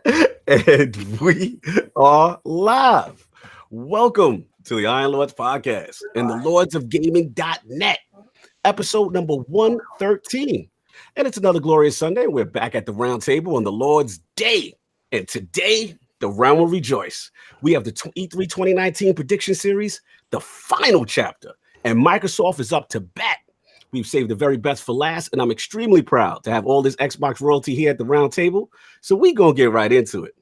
And we are live. Welcome to the Iron Lords podcast and the Lords of Gaming.net, episode number 113. And it's another glorious Sunday. We're back at the round table on the Lord's Day. And today, the round will rejoice. We have the E3 2019 prediction series, the final chapter, and Microsoft is up to bat. We've saved the very best for last, and I'm extremely proud to have all this Xbox royalty here at the round table. So we're going to get right into it.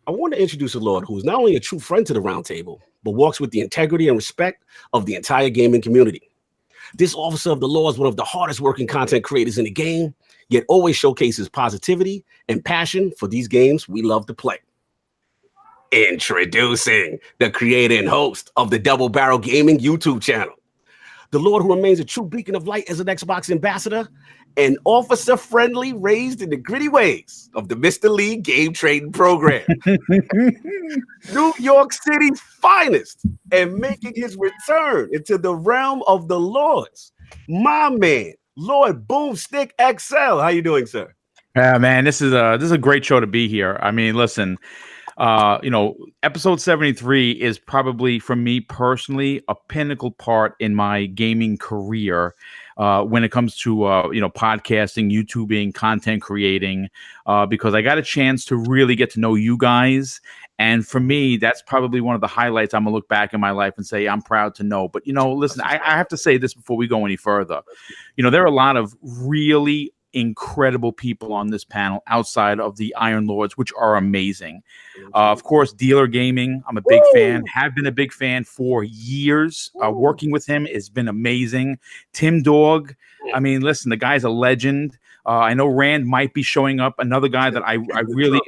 I want to introduce a Lord who is not only a true friend to the round table, but walks with the integrity and respect of the entire gaming community. This officer of the law is one of the hardest working content creators in the game, yet always showcases positivity and passion for these games we love to play. Introducing the creator and host of the Double Barrel Gaming YouTube channel. The Lord who remains a true beacon of light as an Xbox ambassador, and officer friendly, raised in the gritty ways of the Mr. Lee game trading program. New York City's finest, and making his return into the realm of the Lords. My man, Lord Boomstick XL. How you doing, sir? Yeah, man, this is a great show to be here. I mean, listen. Episode 73 is probably, for me personally, a pinnacle part in my gaming career when it comes to, podcasting, YouTubing, content creating, because I got a chance to really get to know you guys. And for me, that's probably one of the highlights I'm going to look back in my life and say, I'm proud to know. But, listen, I have to say this before we go any further. There are a lot of really incredible people on this panel outside of the Iron Lords, which are amazing. Of course, Dealer Gaming, I'm a big fan, have been a big fan for years. Working with him has been amazing. Tim Dog, I mean, listen, the guy's a legend. I know Rand might be showing up. Another guy that I really,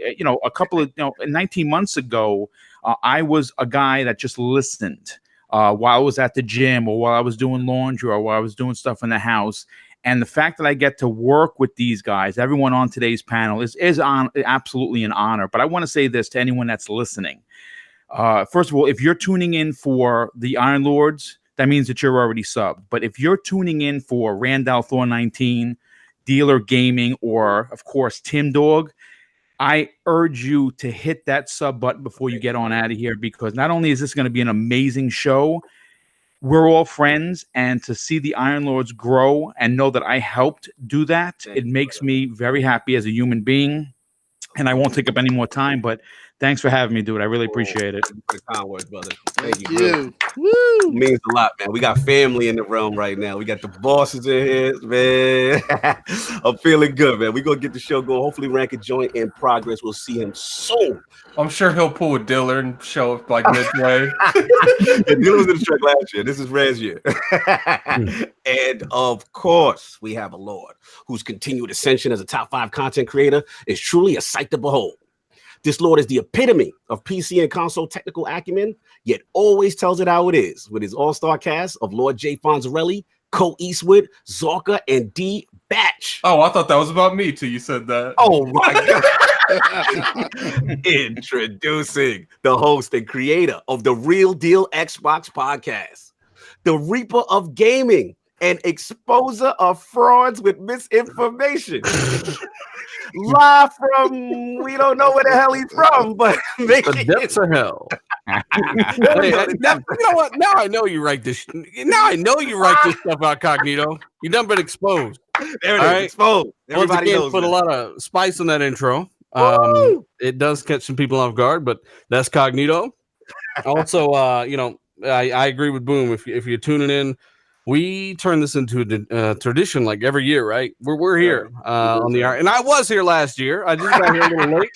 a couple of, 19 months ago, I was a guy that just listened while I was at the gym or while I was doing laundry or while I was doing stuff in the house. And the fact that I get to work with these guys, everyone on today's panel, is absolutely an honor. But I want to say this to anyone that's listening. First of all, if you're tuning in for the Iron Lords, that means that you're already subbed. But if you're tuning in for Randall Thor 19, Dealer Gaming, or, of course, Tim Dog, I urge you to hit that sub button before you get on out of here, because not only is this going to be an amazing show, we're all friends, and to see the Iron Lords grow and know that I helped do that, it makes me very happy as a human being. And I won't take up any more time, but thanks for having me, dude. I really appreciate it. Kind words, brother. Thank you. Woo! Means a lot, man. We got family in the realm right now. We got the bosses in here, man. I'm feeling good, man. We're going to get the show going. Hopefully, Rank can join in progress. We'll see him soon. I'm sure he'll pull a Diller and show up like midway. Diller was in the track last year. This is Red's year. And of course, we have a Lord whose continued ascension as a top 5 content creator is truly a sight to behold. This Lord is the epitome of PC and console technical acumen, yet always tells it how it is with his all-star cast of Lord J. Fonzarelli, Co Eastwood, Zorka, and D. Batch. Oh, I thought that was about me till you said that. Oh my God. Introducing the host and creator of the Real Deal Xbox podcast, the Reaper of Gaming, and exposer of frauds with misinformation. Live from, we don't know where the hell he's from, but the depths of hell. Hey, you know what? Now I know you write this. Now I know you write this stuff out, Cognito. You done been exposed. There it is, exposed. Everybody knows. Put a lot of spice in that intro. It does catch some people off guard, but that's Cognito. Also, I agree with Boom. If you're tuning in, we turn this into a tradition like every year, right? We're here on the art, and I was here last year. I just got here a little late.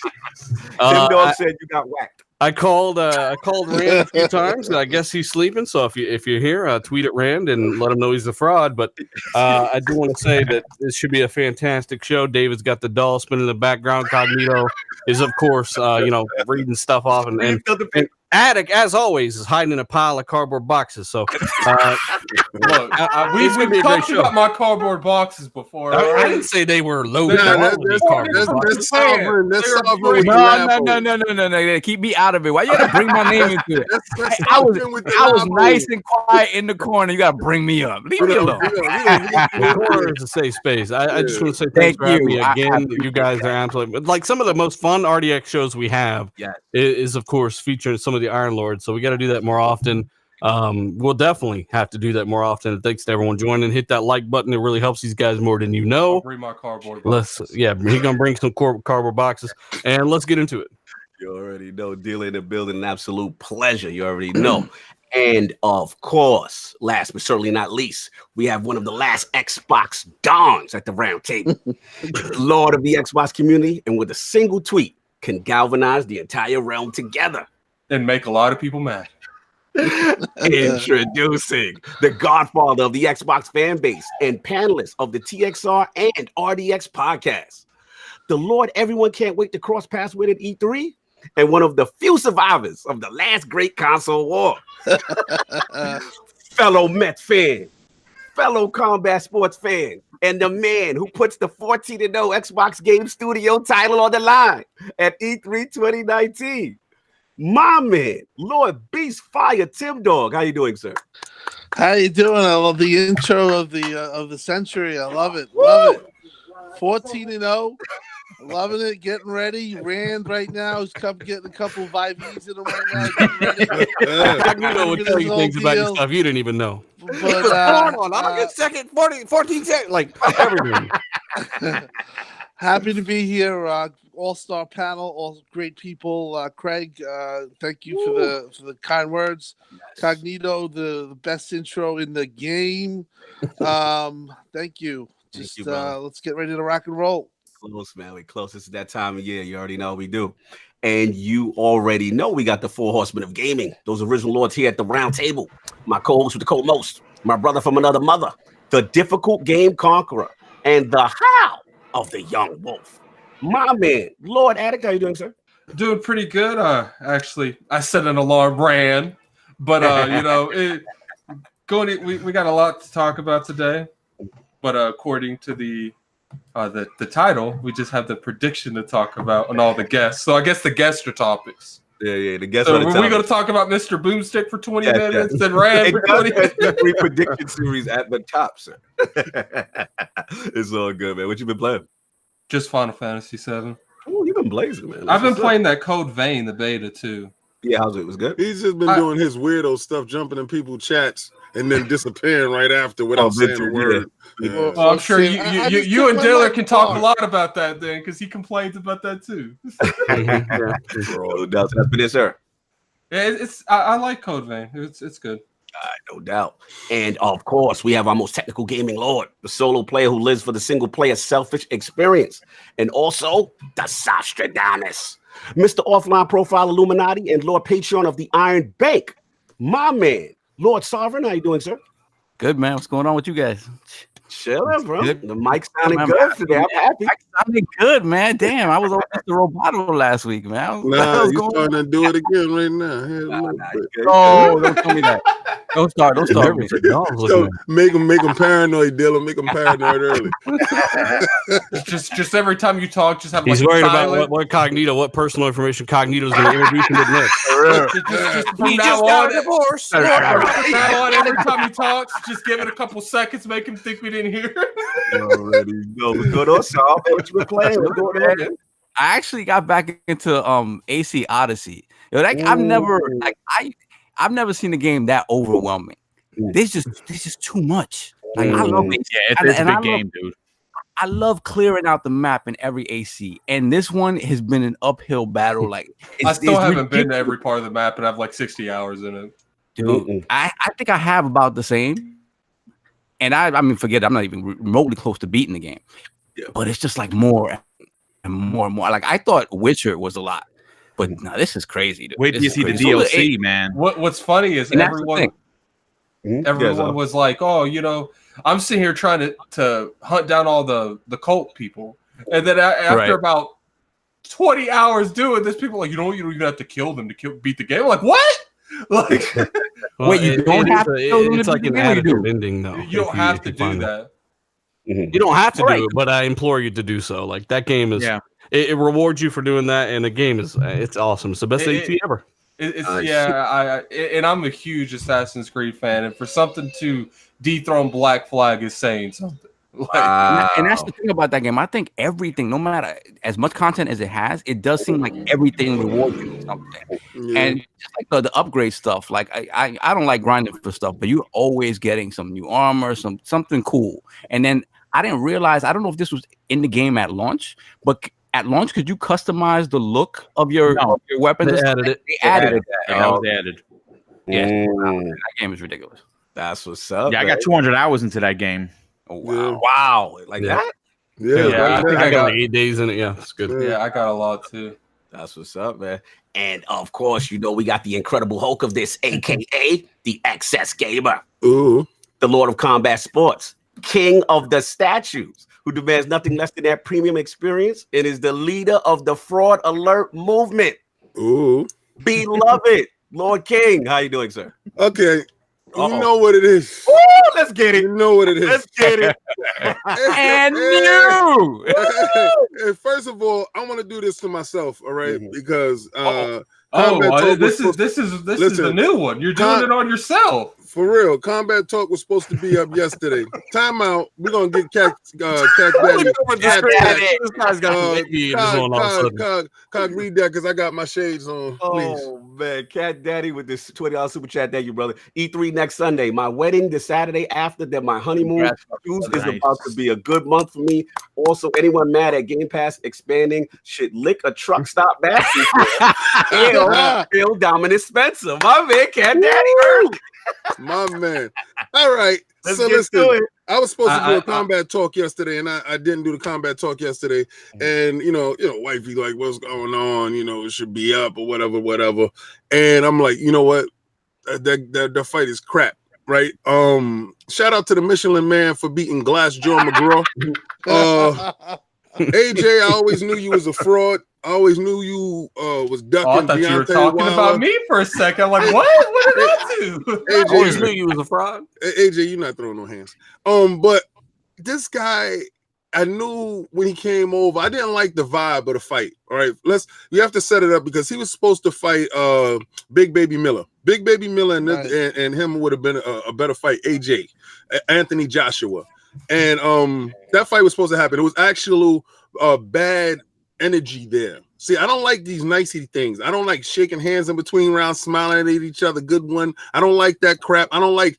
Tim Dog said you got whacked. I called Rand a few times, and I guess he's sleeping. So if you're here, tweet at Rand and let him know he's a fraud. But I do want to say that this should be a fantastic show. David's got the doll spinning in the background. Cognito is, of course, reading stuff off, and Attic, as always, is hiding in a pile of cardboard boxes. So, Look, we've talked about my cardboard boxes before. I didn't say they were loaded. That's sovereign. That's sovereign. No. Keep me out of it. Why you gotta bring my name into it? I was nice and quiet in the corner. You gotta bring me up. Leave me alone. The corner is a safe space. I just want to say thanks for having me again. You guys are absolutely like some of the most fun RDX shows we have. Is of course featuring some of the Iron Lords. So we got to do that more often. We'll definitely have to do that more often. And thanks to everyone joining. Hit that like button. It really helps these guys more than you know. I'll bring my cardboard boxes. He's gonna bring some cardboard boxes, and let's get into it. You already know, dealing in the building, an absolute pleasure. You already know. And of course, last but certainly not least, we have one of the last Xbox dons at the round table, Lord of the Xbox community, and with a single tweet can galvanize the entire realm together and make a lot of people mad. Introducing the godfather of the Xbox fan base and panelist of the TXR and RDX podcast, the Lord everyone can't wait to cross paths with at E3, and one of the few survivors of the last great console war. Fellow Mets fan, fellow combat sports fan, and the man who puts the 14-0 Xbox Game Studio title on the line at E3 2019. My man, Lord Beast Fire Tim Dog. How you doing, sir? How you doing? I love the intro of the century. I love it. Love it. 14-0. Loving it. Getting ready. Rand right now is getting a couple of IVs in him right now. Getting ready. Cognito would tell you things about your stuff you didn't even know. But, on August 2nd, 14 seconds, like everything. Happy to be here. All-star panel, all great people. Craig, thank you for the kind words. Cognito, the best intro in the game. Thank you. Let's get ready to rock and roll. Close, man. We close. This is that time of year. You already know we do. And you already know we got the four horsemen of gaming. Those original lords here at the round table. My co-host with the co-most. My brother from another mother. The difficult game conqueror. And the how of the young wolf. My man, Lord Attic. How you doing, sir? Doing pretty good. Actually, I set an alarm, ran. But, we got a lot to talk about today. But according to the title, we just have the prediction to talk about and all the guests. So I guess the guests are topics. Yeah, the guests. So are we going to talk about Mr. Boomstick for 20 minutes and Rand for 20 minutes? Every prediction series at the top, sir. It's all good, man. What you been playing? Just Final Fantasy VII. Oh, you've been blazing, man. I've been playing that Code Vein, the beta too. Yeah, how's it? Was good. He's just been doing his weirdo stuff, jumping in people's chats and then disappearing right after without saying a word. Yeah. Well, I'm sure you and Diller can talk a lot about that then, because he complains about that too. That's been it, sir. Yeah, I like Code Vein. It's good. No doubt. And of course, we have our most technical gaming lord, the solo player who lives for the single player selfish experience, and also the Sostradamus, Mr. Offline Profile Illuminati and Lord Patreon of the Iron Bank. My man, Lord Sovereign. How you doing, sir? Good, man. What's going on with you guys? Chilling, bro. Good. The mic sounded good today. I'm happy. Sounded good, man. Damn, I was on Mr. Roboto last week, man. Nah, you starting to do it again right now. Oh, don't tell me that. Don't start. So make him paranoid, Dylan. Make him paranoid early. just every time you talk, just have. He's worried about what Cognito, what personal information Cognito is going to introduce him to next. He just got a divorce. From now on, every time he talks, just give it a couple seconds, make him think we didn't hear. Already know what's going on, Saul. What you been playing? What's going on, man? I actually got back into AC Odyssey. I've never seen a game that overwhelming. There's just too much. Like I love it. Yeah, it's a big game, dude. I love clearing out the map in every AC, and this one has been an uphill battle. Like I still haven't been to every part of the map, and I have like 60 hours in it. Dude, I think I have about the same. And I mean, forget it, I'm not even remotely close to beating the game. Yeah. But it's just like more and more and more. Like I thought Witcher was a lot, but no, this is crazy. Dude. Wait till you see the DLC, man. What's funny is everyone was like, oh, I'm sitting here trying to hunt down all the cult people. And then after about 20 hours doing this. People are like, you don't even have to kill them to beat the game. I'm like, what? Like, Well, Wait, you don't have to kill them it's to like beat an the game, or you do? additive ending, though. you don't have to do that. You don't have to Right. do it, but I implore you to do so. Like that game is, Yeah. it rewards you for doing that, and the game is, it's awesome. It's the best AT ever. And I'm a huge Assassin's Creed fan, and for something to dethrone Black Flag is saying something. Like, And that's the thing about that game. I think everything, no matter as much content as it has, it does seem like everything rewards you with something. And just like the upgrade stuff, like I don't like grinding for stuff, but you're always getting some new armor, something cool. And then I didn't realize, I don't know if this was in the game at launch, but at launch, could you customize the look of your weapons? They added it. They added it. That was added. Yeah, that game is ridiculous. That's what's up. Yeah, I got 200 hours into that game. Oh, wow. Like that? Yeah, I think I got like 8 days in it. Yeah, it's good. yeah, I got a lot too. That's what's up, man. And of course, we got the Incredible Hulk of this, aka the XS Gamer. Ooh. The Lord of Combat Sports, King of the Statues, who demands nothing less than that premium experience and is the leader of the Fraud Alert movement. Ooh. Beloved Lord King, how you doing, sir? Okay. You know what it is. Woo, let's get it. You know what it is. Let's get it. And new. Hey, first of all, I want to do this to myself, all right? Because This is the new one. You're doing it on yourself. for real, Combat Talk was supposed to be up yesterday. Timeout. We're gonna get Cat Daddy. This guy's got some AE all of a sudden. Cog, read that because I got my shades on. Please. Oh man, Cat Daddy with this $20 super chat. Thank you, brother. E3 next Sunday. My wedding the Saturday after that. My honeymoon is about to be a good month for me. Also, anyone mad at Game Pass expanding should lick a truck stop back. Phil Dominant Spencer, my man, Cat Daddy. My man. All right. Let's So get listen, to it. I was supposed to do a combat talk yesterday, and I didn't do the combat talk yesterday. And you know, wifey like, what's going on? You know, it should be up or whatever. And I'm like, you know what? That fight is crap, right? Shout out to the Michelin Man for beating Glassjaw McGraw. AJ, I always knew you was a fraud. I always knew you was ducking. I thought you were talking about me for a second. I'm like, what? What did I do? AJ, I always knew you was a fraud. AJ, you're not throwing no hands. But this guy, I knew when he came over, I didn't like the vibe of the fight. All right, you have to set it up because he was supposed to fight Big Baby Miller. Big Baby Miller and him would have been a better fight. AJ, Anthony Joshua, and that fight was supposed to happen. It was actually bad energy there. See, I don't like these nicey things. I don't like shaking hands in between rounds, smiling at each other. Good one. I don't like that crap. I don't like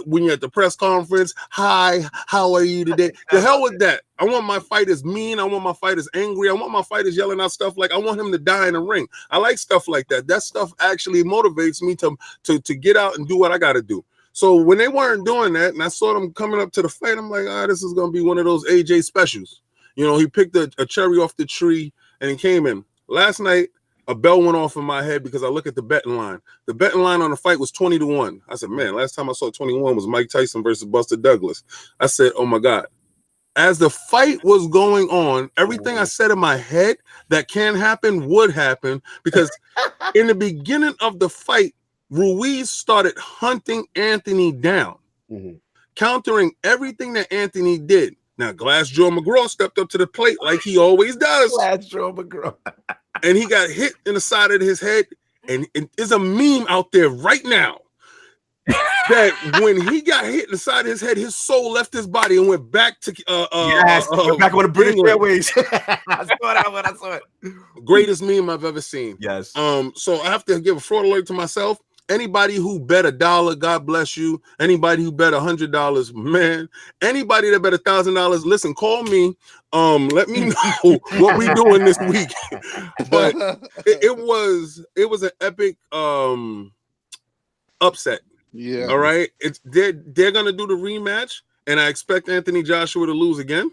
when you're at the press conference. Hi, how are you today? The hell with that. I want my fighters mean. I want my fighters angry. I want my fighters yelling out stuff like I want him to die in the ring. I like stuff like that. That stuff actually motivates me to get out and do what I got to do. So when they weren't doing that, and I saw them coming up to the fight, I'm like, this is gonna be one of those AJ specials. You know, he picked a cherry off the tree and he came in. Last night, a bell went off in my head because I look at the betting line. The betting line on the fight was 20-1. I said, man, last time I saw 21 was Mike Tyson versus Buster Douglas. I said, oh my God. As the fight was going on, everything I said in my head that can happen would happen because in the beginning of the fight, Ruiz started hunting Anthony down, countering everything that Anthony did. Now, Glassjaw McGraw stepped up to the plate like he always does. Glassjaw McGraw. And he got hit in the side of his head. And there's a meme out there right now that when he got hit in the side of his head, his soul left his body and went back to back on the British Airways. I saw that when I saw it. Greatest meme I've ever seen. Yes. So I have to give a fraud alert to myself. Anybody who bet $1, God bless you. Anybody who bet $100, man. Anybody that bet $1,000, listen, call me. Let me know what we doing this week. But it was an epic upset. Yeah. All right. They're gonna do the rematch, and I expect Anthony Joshua to lose again.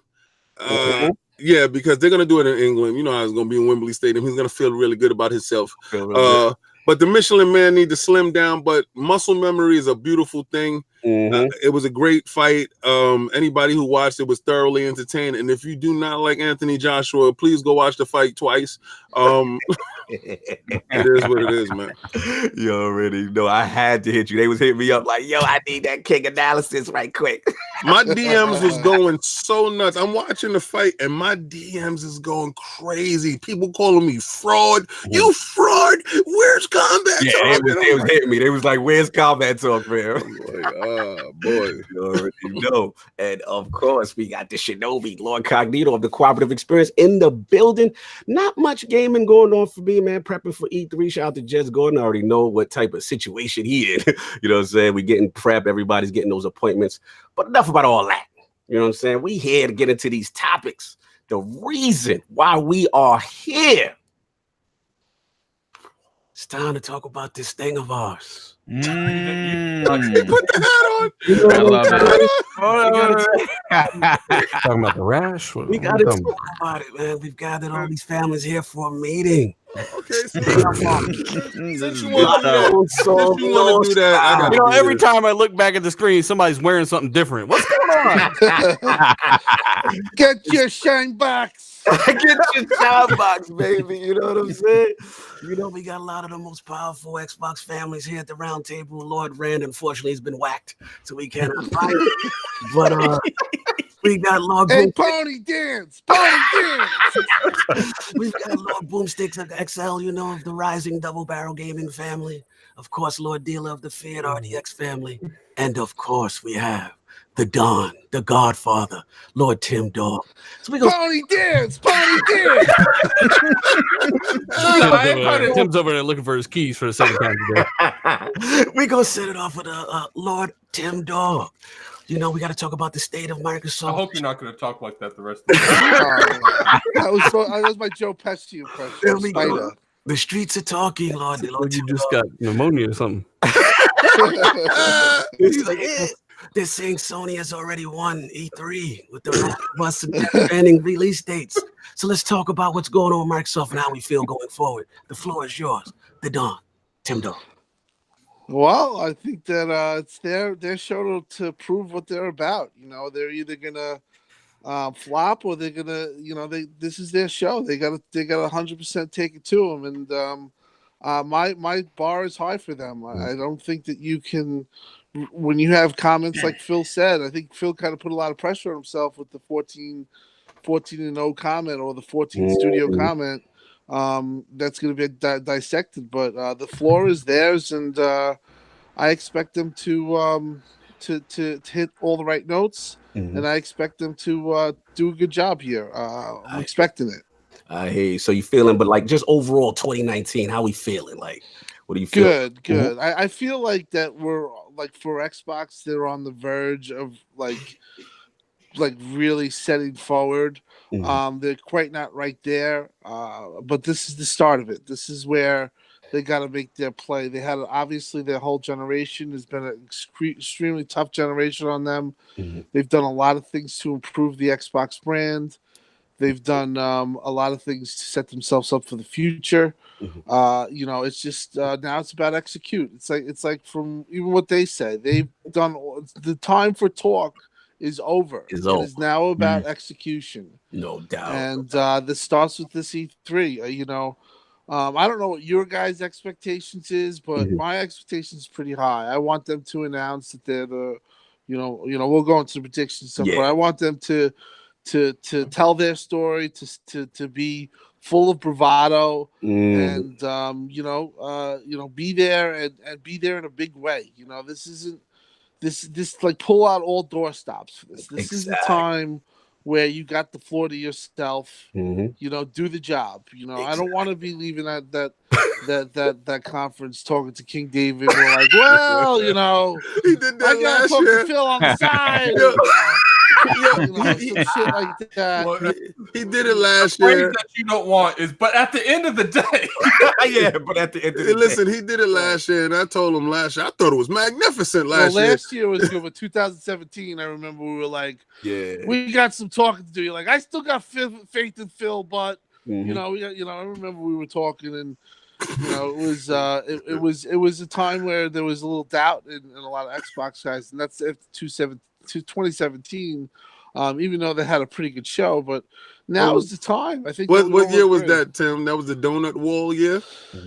Yeah, because they're gonna do it in England. You know how it's gonna be in Wembley Stadium. He's gonna feel really good about himself. But the Michelin Man need to slim down. But muscle memory is a beautiful thing. It was a great fight. Anybody who watched it was thoroughly entertained. And if you do not like Anthony Joshua, please go watch the fight twice. It is what it is, man. You already know I had to hit you. They was hitting me up like, yo, I need that king analysis right quick. My DMs was going so nuts. I'm watching the fight and my DMs is going crazy. People calling me fraud. You fraud. Where's combat Yeah, talk? they was hitting me. They was like, where's combat talk, man? Like, oh, boy. You already know. And of course, we got the Shinobi, LordCognito of the Cooperative Experience in the building. Not much gaming going on for me, man. Prepping for E3. Shout out to Jess Gordon. I already know what type of situation he in. You know what I'm saying? We getting prep. Everybody's getting those appointments. But enough about all that. You know what I'm saying? We here to get into these topics. The reason why we are here. It's time to talk about this thing of ours. He put the hat on. I love it. Talking about the rash. We got to talk about it, man. We've gathered all these families here for a meeting. Okay, since you want to do that, I got You know, every time I look back at the screen, somebody's wearing something different. What's going on? Get your shine box. Get your shine box, baby. You know what I'm saying? You know, we got a lot of the most powerful Xbox families here at the round table. Lord Rand, unfortunately, has been whacked, so we cannot find it. But we got Lord Hey, Boom. pony dance. Pony dance. We've got Lord Boomsticks of the XL, you know, of the rising double barrel gaming family. Of course, Lord Dealer of the Fiat RDX family. And of course, we have the Don, the Godfather, Lord Tim Dog. So we go Pony dance. Pony dance. Tim's over there looking for his keys for the second time today. we gonna set it off with Lord Tim Dog. You know, we got to talk about the state of Microsoft. I hope you're not going to talk like that the rest of the time. That was my Joe Pesci impression. There we Spider. go. The streets are talking, Lord. Like you just got pneumonia or something. He's like, yeah. They're saying Sony has already won E3 with the robust and expanding release dates. So let's talk about what's going on with Microsoft and how we feel going forward. The floor is yours. The Don, Tim Dog. Well, I think that it's their show to prove what they're about. You know, they're either gonna flop or they're gonna, you know, this is their show. They got 100% take it to them, and my bar is high for them. I don't think that you can, when you have comments like Phil said. I think Phil kind of put a lot of pressure on himself with the 14-0 comment or the 14 studio comment. That's going to be dissected, but the floor is theirs, and I expect them to hit all the right notes, and I expect them to do a good job here. I'm expecting it. I hear you. So you feeling, but like just overall 2019, how we feeling? Like, what do you feel? Good. I feel like that we're like for Xbox, they're on the verge of like really setting forward. They're quite not right there, but this is the start of it. This is where they got to make their play. They had obviously their whole generation has been an extremely tough generation on them. They've done a lot of things to improve the Xbox brand. They've done a lot of things to set themselves up for the future. You know, it's just now it's about execute. It's like from even what they say, they've done the time for talk is over. It is now about execution. No doubt. And this starts with this E3. You know, I don't know what your guys' expectations is, but my expectations is pretty high. I want them to announce that they're the, you know, we'll go into the predictions stuff, but I want them to tell their story, to be full of bravado, and you know, be there and be there in a big way. You know, this isn't. This like pull out all door stops for this. This is the time where you got the floor to yourself. You know, do the job. You know, I don't want to be leaving that conference talking to King David. We're like, well, you know, he did that I gotta last talk year. to Phil on the side. You know, some shit like that. Well, He did it last the phrase year. that you don't want is, but at the end of the day, Yeah, but at the end of the Listen, he did it last year, and I told him last year. I thought it was magnificent last year. Last year was good, but 2017, I remember we were like, day. we got some talking to do. You're like, I still got faith in Phil, but you know, I remember we were talking, and You know, it was a time where there was a little doubt in a lot of Xbox guys, and that's after 2017. Even though they had a pretty good show, but now is the time. I think. What year was that, Tim? That was the donut wall year.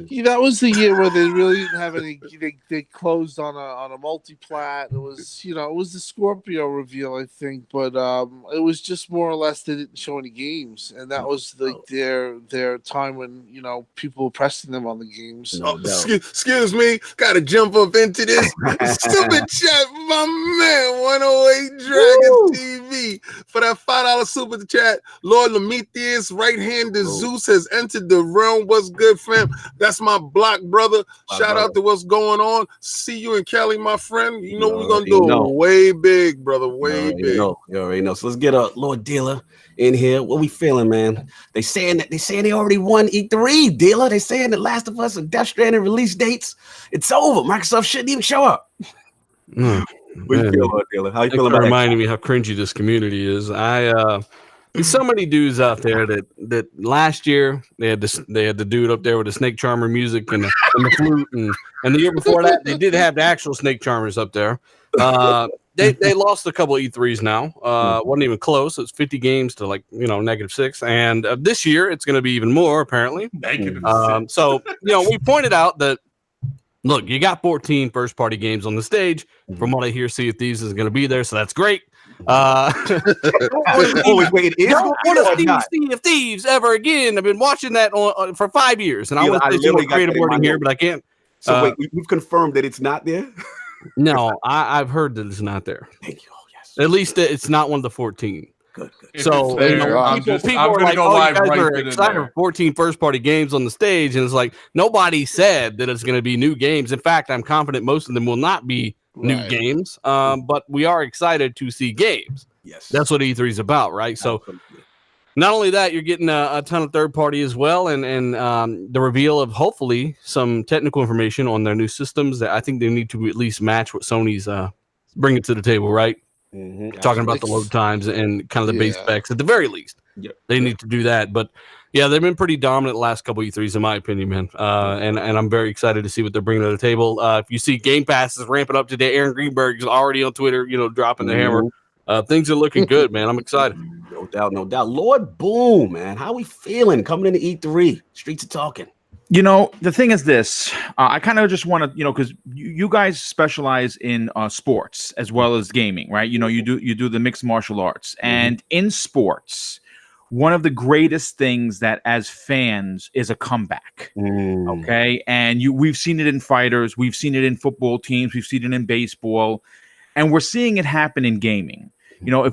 Yeah, that was the year where they really didn't have any. They closed on a multi-plat. It was it was the Scorpio reveal, I think, but it was just more or less they didn't show any games, and that was like their time when people were pressing them on the games. Excuse me, gotta jump up into this super chat, my man. 108 Dragons TV for that $5 super chat. Lord Prometheus, right-handed Zeus has entered the realm. What's good, fam? That's my block brother. Shout out to what's going on. See you in Cali, my friend. You know we're gonna do way big, brother. Way big. You already know. So let's get a Lord Dealer in here. What we feeling, man? They saying they already won E3, Dealer. They saying that Last of Us and Death Stranding release dates. It's over. Microsoft shouldn't even show up. What you feel about Dealer? How you feeling about it? Reminding me how cringy this community is. There's so many dudes out there that last year they had the dude up there with the Snake Charmer music and the flute, and the year before that they did have the actual Snake Charmers up there. They lost a couple of E3s now. Wasn't even close. It's 50 games to -6, and this year it's going to be even more apparently. So we pointed out that. Look, you got 14 first-party games on the stage. From what I hear, Sea of Thieves is going to be there, so that's great. Wait, it is. Don't want to see Sea of Thieves ever again. I've been watching that for 5 years, and I want to say some more creative wording here, but I can't. So wait, we've confirmed that it's not there? No, I've heard that it's not there. Thank you. Oh, yes. At least it's not one of the 14. Good. So people are like, you guys are excited for 14 first-party games on the stage, and it's like nobody said that it's going to be new games. In fact, I'm confident most of them will not be new games, but we are excited to see games. Yes, that's what E3 is about, right? So not only that, you're getting a ton of third-party as well, and the reveal of hopefully some technical information on their new systems that I think they need to at least match what Sony's bringing to the table, right? Talking about the load times and kind of the base specs at the very least. They need to do that. But yeah, they've been pretty dominant the last couple E3s, in my opinion, man. And I'm very excited to see what they're bringing to the table. If you see Game Pass is ramping up today, Aaron Greenberg is already on Twitter, dropping the hammer. Things are looking good, man. I'm excited. No doubt. Lord Boom, man. How we feeling coming into E3? Streets are talking. The thing is this, I kind of just want to, because you guys specialize in sports as well as gaming, right? You do the mixed martial arts, and in sports, one of the greatest things that as fans is a comeback. Okay, and we've seen it in fighters, we've seen it in football teams, we've seen it in baseball, and we're seeing it happen in gaming. I'm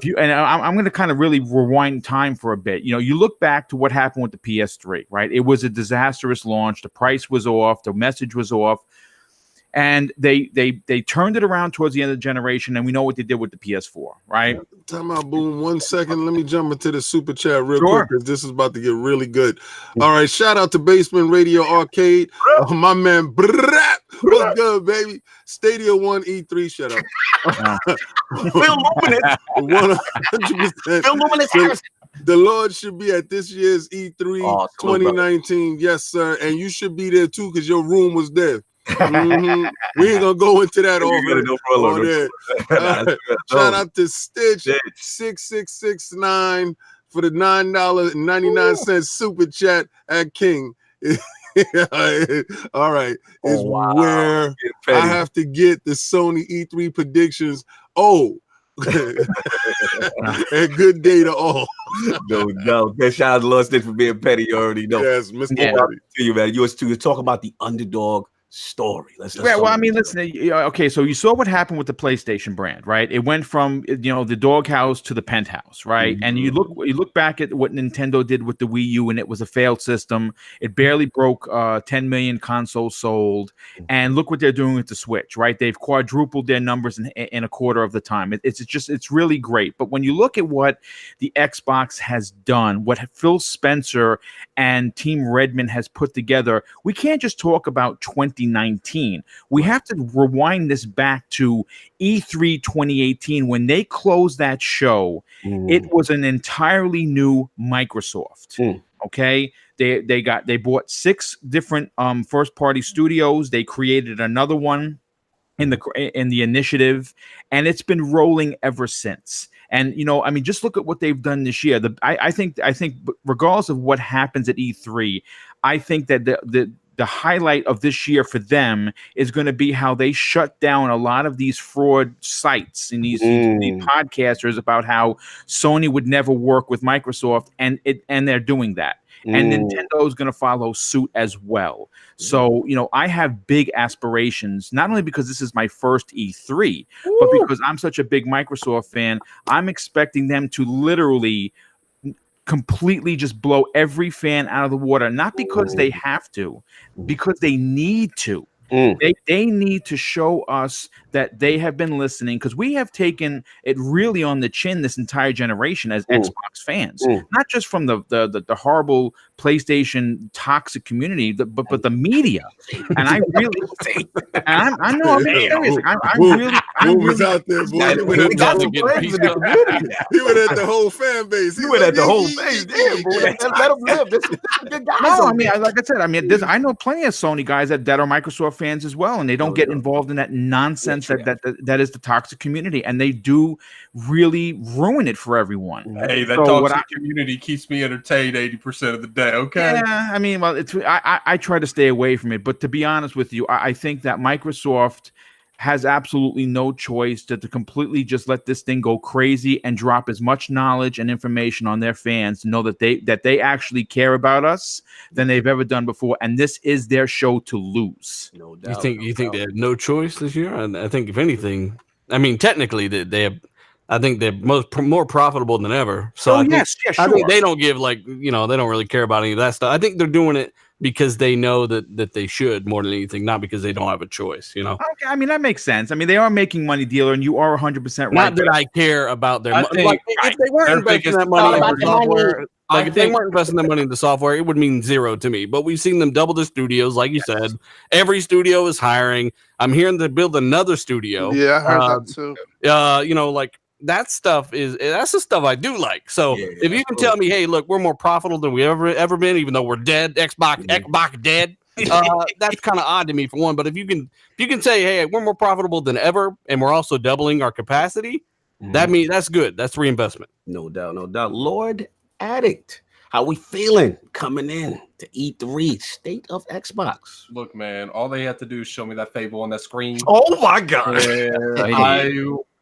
going to kind of really rewind time for a bit. You look back to what happened with the PS3, right? It was a disastrous launch. The price was off. The message was off. And they turned it around towards the end of the generation, and we know what they did with the PS4, right? Time out, Boom. 1 second. Let me jump into the super chat real quick because this is about to get really good. All right, shout out to Basement Radio Arcade. My man, what's good, baby? Stadia 1 E3, shut up. Phil Luminous. 100%. Phil Luminous. The Lord should be at this year's E3 2019. Yes, sir. And you should be there too because your room was there. We ain't gonna go into that Shout out to Stitch 6669 for the $9.99 super chat at King. All right, is where I have to get the Sony E3 predictions. And good day to all. No. Shout out to Lord Stitch for being petty. You already know. Yes, Mr. Petty. To you, man. Yours too. Talk about the underdog story. Listen. Okay, so you saw what happened with the PlayStation brand, right? It went from the doghouse to the penthouse, right? And you look back at what Nintendo did with the Wii U, and it was a failed system. It barely broke 10 million consoles sold, and look what they're doing with the Switch, right? They've quadrupled their numbers in a quarter of the time. It's really great. But when you look at what the Xbox has done, what Phil Spencer and Team Redmond has put together, we can't just talk about 2019. We have to rewind this back to E3 2018 when they closed that show. It was an entirely new Microsoft. Okay, they bought 6 different first party studios. They created another one in the initiative, and it's been rolling ever since. And I mean, just look at what they've done this year. I think regardless of what happens at E3, I think that the highlight of this year for them is going to be how they shut down a lot of these fraud sites and these podcasters about how Sony would never work with Microsoft, and they're doing that. And Nintendo is going to follow suit as well. So, I have big aspirations, not only because this is my first E3, but because I'm such a big Microsoft fan. I'm expecting them to literally completely just blow every fan out of the water, not because they have to, because they need to. They need to show us that they have been listening, because we have taken it really on the chin this entire generation as Xbox fans, not just from the horrible PlayStation toxic community, but the media. And I really, I know I'm serious. I'm really out there, boy. He went at the whole fan base. He went at the whole base. Yeah, bro. Let him live. This is a good guy. No, I mean, like I said, I know plenty of Sony guys that are Microsoft fans as well, and they don't get involved in that nonsense that is the toxic community, and they do really ruin it for everyone. Hey, that toxic community keeps me entertained 80% of the day. Okay. Yeah, I mean, well, I try to stay away from it, but to be honest with you, I think that Microsoft has absolutely no choice to completely just let this thing go crazy and drop as much knowledge and information on their fans to know that they actually care about us than they've ever done before, and this is their show to lose. No doubt. You think they had no choice this year? And I think if anything, I mean, technically they have. I think they're more profitable than ever. So I think they don't give they don't really care about any of that stuff. I think they're doing it because they know that they should more than anything, not because they don't have a choice. Okay, I mean, that makes sense. I mean, they are making money, dealer, and you are 100% right. Not that I care about their money. Like, if they weren't investing that money in software, if they weren't investing that money in the software, it would mean zero to me. But we've seen them double the studios, like you said. Every studio is hiring. I'm hearing they build another studio. Yeah, I heard that too. That stuff that's the stuff I do like. So if you can tell me, hey, look, we're more profitable than we ever been, even though we're dead, Xbox dead. That's kind of odd to me for one. But if you can say, hey, we're more profitable than ever, and we're also doubling our capacity, that means that's good. That's reinvestment. No doubt. Lord Addict, how we feeling coming in to E3 State of Xbox? Look, man, all they have to do is show me that Fable on that screen. Oh my God! I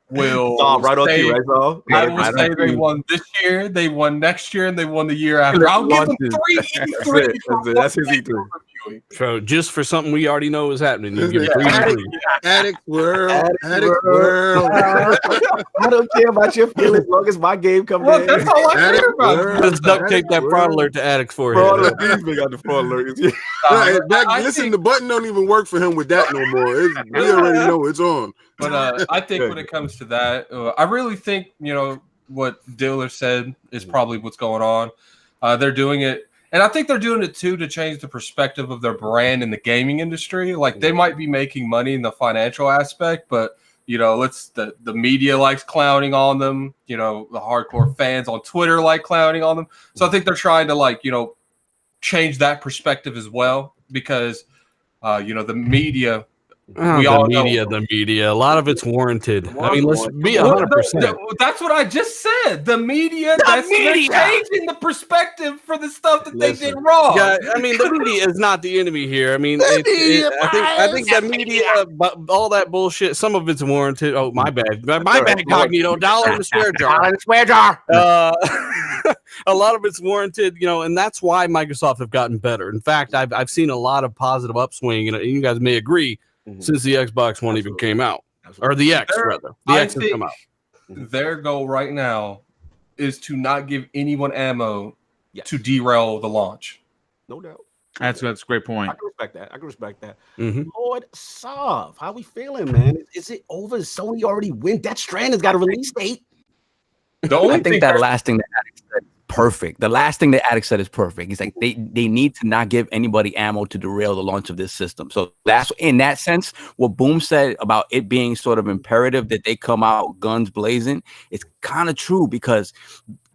will right on cue, right, Saul? I will say they won this year, they won next year, and they won the year after. I'll give them 3 E3. That's his E3. So just for something we already know is happening, you give Addict World. I don't care about your feelings as long as my game comes in. That's all I care about. Let's duct tape that fraud alert to Addict's forehead. We got the fraud alert. Listen, the button don't even work for him with that no more. We already know it's on. But I think when it comes to that, I really think what Diller said is probably what's going on. They're doing it. And I think they're doing it too to change the perspective of their brand in the gaming industry. Like they might be making money in the financial aspect, but the media likes clowning on them. The hardcore fans on Twitter like clowning on them. So I think they're trying to change that perspective as well, because the media. The media. A lot of it's warranted. I mean, let's be 100%. That's what I just said. The media. They're changing the perspective for the stuff that they did wrong. Yeah, I mean, the media is not the enemy here. I mean, I think the media, all that bullshit. Some of it's warranted. Oh, my bad, Cognito. Dollar in the swear jar. A lot of it's warranted, and that's why Microsoft have gotten better. In fact, I've seen a lot of positive upswing, and you guys may agree. Since the Xbox One even came out, or the X rather, the X has come out. Their goal right now is to not give anyone ammo to derail the launch. No doubt. That's a great point. I can respect that. Lord Sov, how we feeling, man? Is it over? Sony already win? Death Stranding's got a release date. I think that last thing that Addict said is perfect. The last thing that Addict said is perfect. He's like, they need to not give anybody ammo to derail the launch of this system. So that's in that sense, what Boom said about it being sort of imperative that they come out guns blazing, it's kind of true, because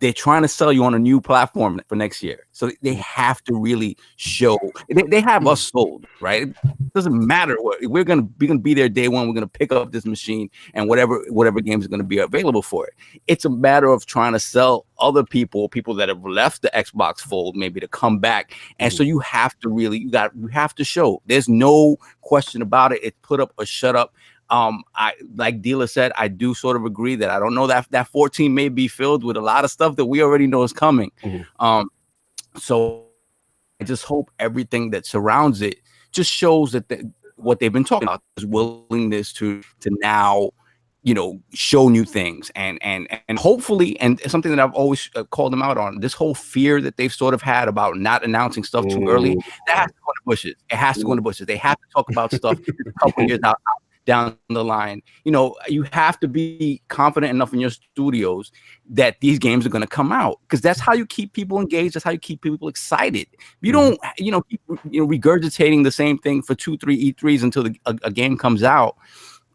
they're trying to sell you on a new platform for next year. So they have to really show. They have us sold, right? It doesn't matter what we're gonna be there day one. We're gonna pick up this machine and whatever games are gonna be available for it. It's a matter of trying to sell other people that have left the Xbox fold maybe to come back. And so you have to really you have to show. There's no question about it. It's put up or shut up. I like Dealer said, I do sort of agree that I don't know that 14 may be filled with a lot of stuff that we already know is coming. So I just hope everything that surrounds it just shows that what they've been talking about is willingness to now, show new things and hopefully, and something that I've always called them out on, this whole fear that they've sort of had about not announcing stuff too early, that has to go in the bushes. It has to go in the bushes. They have to talk about stuff a couple years down the line. You have to be confident enough in your studios that these games are going to come out, because that's how you keep people engaged. That's how you keep people excited. You don't, keep regurgitating the same thing for 2-3 E3s until a game comes out.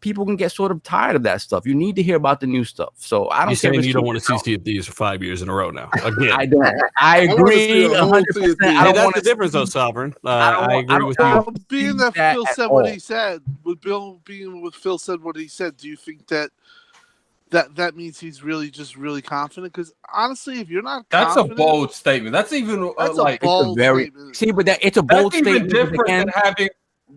People can get sort of tired of that stuff. You need to hear about the new stuff. So I don't. You're saying you don't want to see Sea of Thieves for 5 years in a row now? Again, I don't. I agree 100%. That's the difference, though, Sovereign. I agree with you. Being that Phil said what he said, with Bill being with Phil said what he said, do you think that means he's really confident? Because honestly, if you're not, that's a bold statement. That's even a bold statement. See, but it's a bold statement. Even different than having.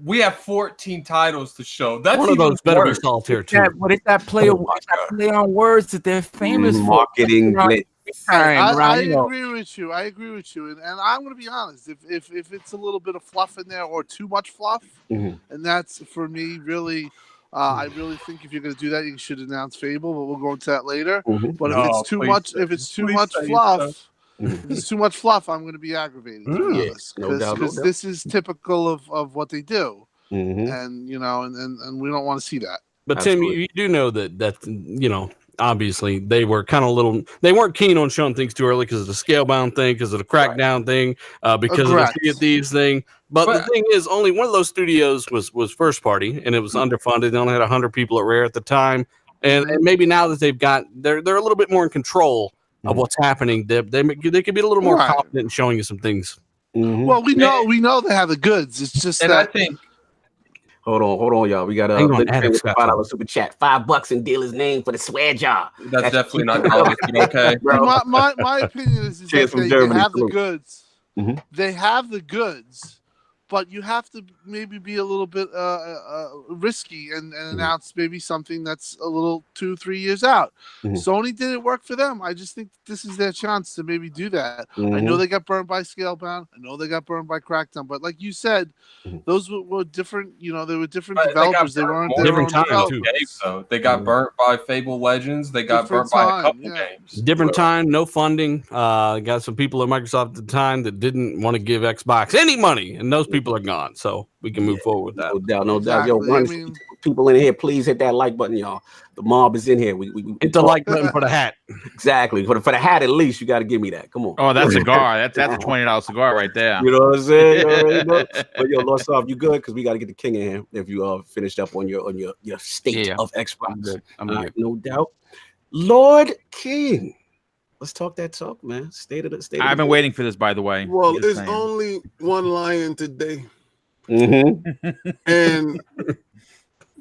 We have 14 titles to show. That's one of those better be solitaire too. What is that play on words that they're famous for? Marketing. I agree with you. And I'm going to be honest. If it's a little bit of fluff in there or too much fluff, and that's for me really. I really think if you're going to do that, you should announce Fable, but we'll go into that later. But if it's too much fluff. If it's too much fluff, I'm going to be aggravated, to be honest, because this is typical of what they do, and and we don't want to see that. But Absolutely. Tim, you do know that obviously they were they weren't keen on showing things too early because of the scalebound thing, because of the crackdown thing, because of the Sea of Thieves thing. But the thing is, only one of those studios was first party, and it was underfunded. They only had 100 people at Rare at the time, and maybe now that they're a little bit more in control of what's happening, they could be a little more confident in showing you some things. Well, we know they have the goods. It's just that I think. Hold on, y'all. We got $5 super chat. $5 in Dealer's name for the swear jar. That's definitely not good. Okay. My opinion is that they have the goods. They have the goods. But you have to maybe be a little bit risky and announce maybe something that's a little 2-3 years out. Sony didn't work for them. I just think this is their chance to maybe do that. I know they got burned by Scalebound. I know they got burned by Crackdown. But like you said, those were different. They were different developers. They weren't different time too. So they got burnt by Fable Legends. They got burnt by a couple games. Different time, no funding. Got some people at Microsoft at the time that didn't want to give Xbox any money, and those people are gone, so we can move forward with that. No doubt. Yo, people in here, please hit that like button, y'all. The mob is in here. We hit the like button for the hat. Exactly. For the hat, at least you got to give me that. Come on. Oh, that cigar. That's a $20 cigar right there. You know what I'm saying? But yo, Lord Soft, you good? Because we got to get the king in here. If you finished up on your state of Xbox, I'm good. No doubt. Lord King. Let's talk that talk, man. I've been waiting for this, by the way. Well, there's only one lion today, and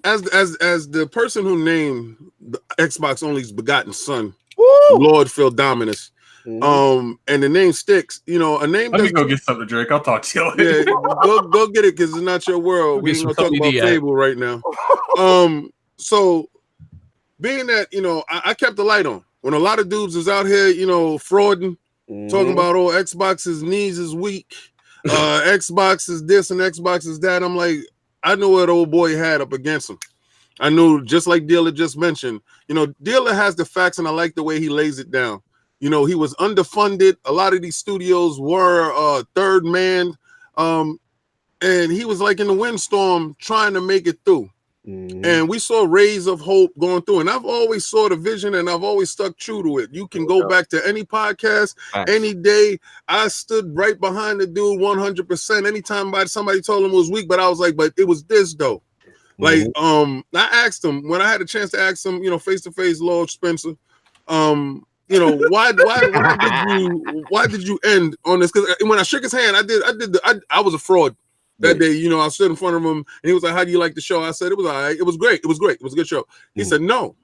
as the person who named the Xbox Only's begotten son, Lord Phil Dominus, and the name sticks. A name. Let me go get something to drink. I'll talk to you later. Yeah, go get it because it's not your world. We're gonna talk about Fable right now. So being that I kept the light on. When a lot of dudes is out here, frauding, talking about, Xbox's knees is weak, Xbox is this and Xbox is that. I'm like, I knew what old boy had up against him. I knew, just like Dealer just mentioned, Dealer has the facts, and I like the way he lays it down. He was underfunded. A lot of these studios were third man, and he was like in the windstorm trying to make it through. And we saw rays of hope going through, and I've always saw the vision, and I've always stuck true to it. You can go back to any podcast, any day. I stood right behind the dude 100%. Anytime somebody told him it was weak, but I was like, but it was this though. Like, I asked him when I had a chance to ask him, face to face, Lord Spencer. why did you end on this? Because when I shook his hand, I was a fraud that day. I stood in front of him and he was like, "How do you like the show?" I said, "It was all right. It was great. It was great. It was a good show." He said, "No."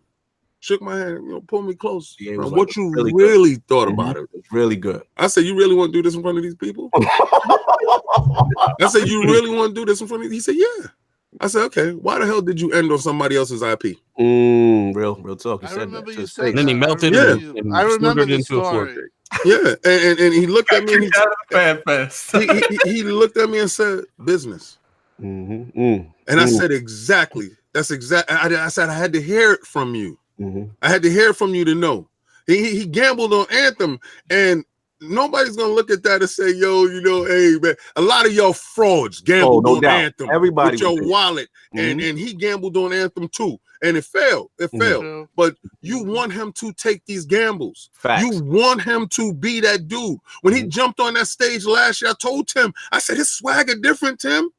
Shook my hand, pulled me close. What you really thought about it? It's really good. I said, "You really want to do this in front of these people?" I said, "You really want to do this in front of these?" He said, "Yeah." I said, "Okay, why the hell did you end on somebody else's IP?" Real talk. I remember you saying and then he melted I remember the story. Yeah, and he looked at me and he looked at me and said, "Business." And I said, "Exactly. That's exactly." I said, "I had to hear it from you. I had to hear it from you to know." He gambled on Anthem, and nobody's gonna look at that and say, "Yo, hey man, a lot of y'all frauds gambled on Anthem. Everybody with your wallet, and he gambled on Anthem too, and it failed. It failed. But you want him to take these gambles. Facts. You want him to be that dude. When he jumped on that stage last year, I told Tim, I said, his swagger different, Tim.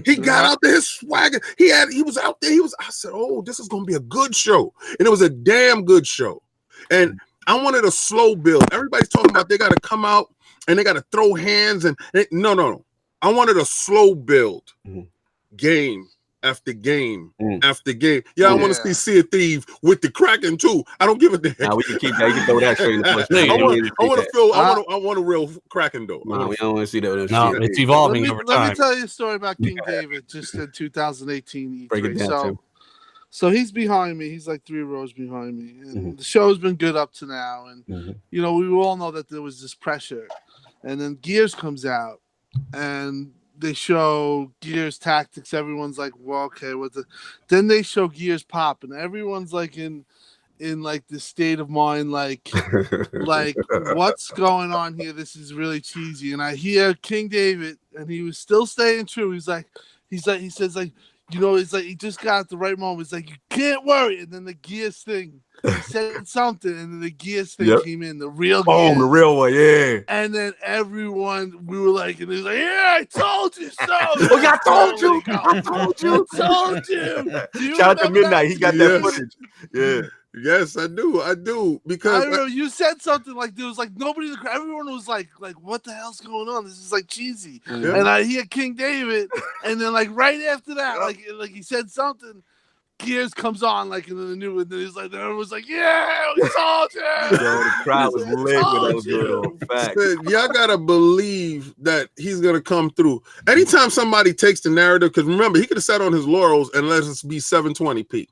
He got out there, his swagger. He was out there. I said, "Oh, this is gonna be a good show," and it was a damn good show. And I wanted a slow build. Everybody's talking about they got to come out and they got to throw hands no. I wanted a slow build, game after game after game. I want to see Sea of Thieves with the Kraken too. I don't give a damn. Nah, we can keep that. You can throw that straight in the flesh. I want a real Kraken though. No, we don't want to see that. No, it's evolving over time. Let me tell you a story about King David just in 2018 E3. Break it down, So he's behind me. He's like 3 rows behind me. And the show's been good up to now. And, we all know that there was this pressure. And then Gears comes out and they show Gears Tactics. Everyone's like, well, okay. Then they show Gears Pop and everyone's like in like this state of mind, like what's going on here? This is really cheesy. And I hear King David and he was still staying true. He says it's like he just got at the right moment. It's like, you can't worry. And then the Gears thing, he said something, and then the Gears thing came in, the real Gears. The real one, yeah. And then we were like, and he was like, "Yeah, I told you so." I told you. I told you. Shout out to Midnight. He got that footage. Yeah. Yes, I do. Because I don't know, you said something like there was like nobody in the crowd. Everyone was like, what the hell's going on? This is like cheesy. And I hear King David, and then like right after that, like he said something. Gears comes on like in the new, and then he's like, everyone was like, "Yeah, we told you." The crowd was lit when that was going on. Facts. Y'all gotta believe that he's gonna come through. Anytime somebody takes the narrative, because remember, he could have sat on his laurels and let us be 720p.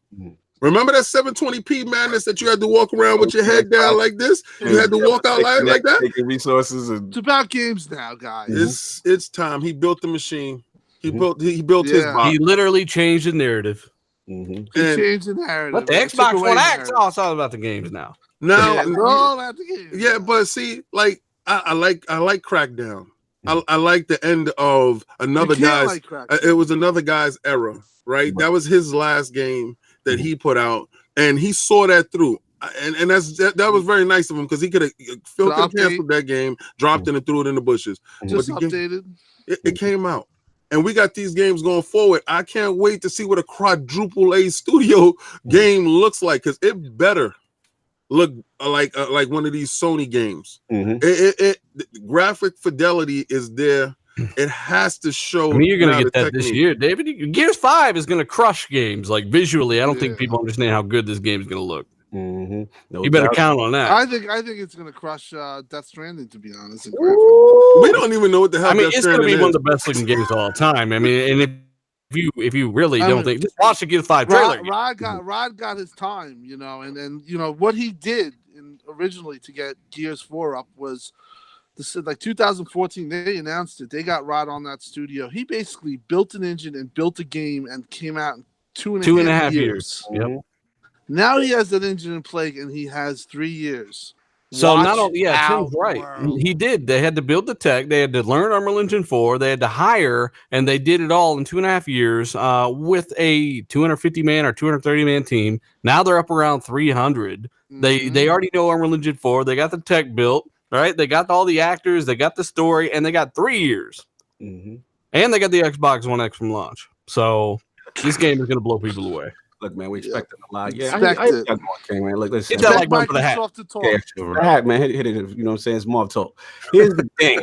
Remember that 720p madness that you had to walk around with your head down like this? You had to walk out like that? Taking resources. It's about games now, guys. It's time. He built the machine. He built his box. He literally changed the narrative. He changed the narrative. But the Xbox One X, it's all about the games now. It's all about the games. Yeah, but see, like I like Crackdown. I like the end of another guy's. It was another guy's era, right? That was his last game that he put out, and he saw that through. And that was very nice of him, because he could have canceled that game, dropped it, and threw it in the bushes. Just updated. It came out. And we got these games going forward. I can't wait to see what a quadruple A studio game looks like, because it better look like one of these Sony games. Graphic fidelity is there. It has to show. I mean, you're going to get that this year, David. Gears 5 is going to crush games. Like visually, I don't think people understand how good this game is going to look. You better count on that. I think it's going to crush Death Stranding, to be honest. We don't even know what the hell. I mean, it's going to be one of the best looking games of all time. I mean, and if you really don't think, just watch the Gears 5 trailer. Rod got his time, and what he did originally to get Gears 4 up was. Like 2014, they announced it. They got Rod on that studio. He basically built an engine and built a game and came out in two and a half years. Yep. Now he has that engine in play, and he has 3 years. So not only, Tim's right. He did. They had to build the tech. They had to learn Unreal Engine 4. They had to hire, and they did it all in 2.5 years with a 250-man or 230-man team. Now they're up around 300. They already know Unreal Engine 4. They got the tech built. Right, they got all the actors, they got the story, and they got 3 years, and they got the Xbox One X from launch. So this game is going to blow people away. Look, man, we expecting a lot. Yeah, Expect I it. okay, man. Look, listen. It's not Expect like run for the hat. Microsoft to talk. Yeah, the hat, man. Hit it. You know what I'm saying? It's more talk. Here's the thing.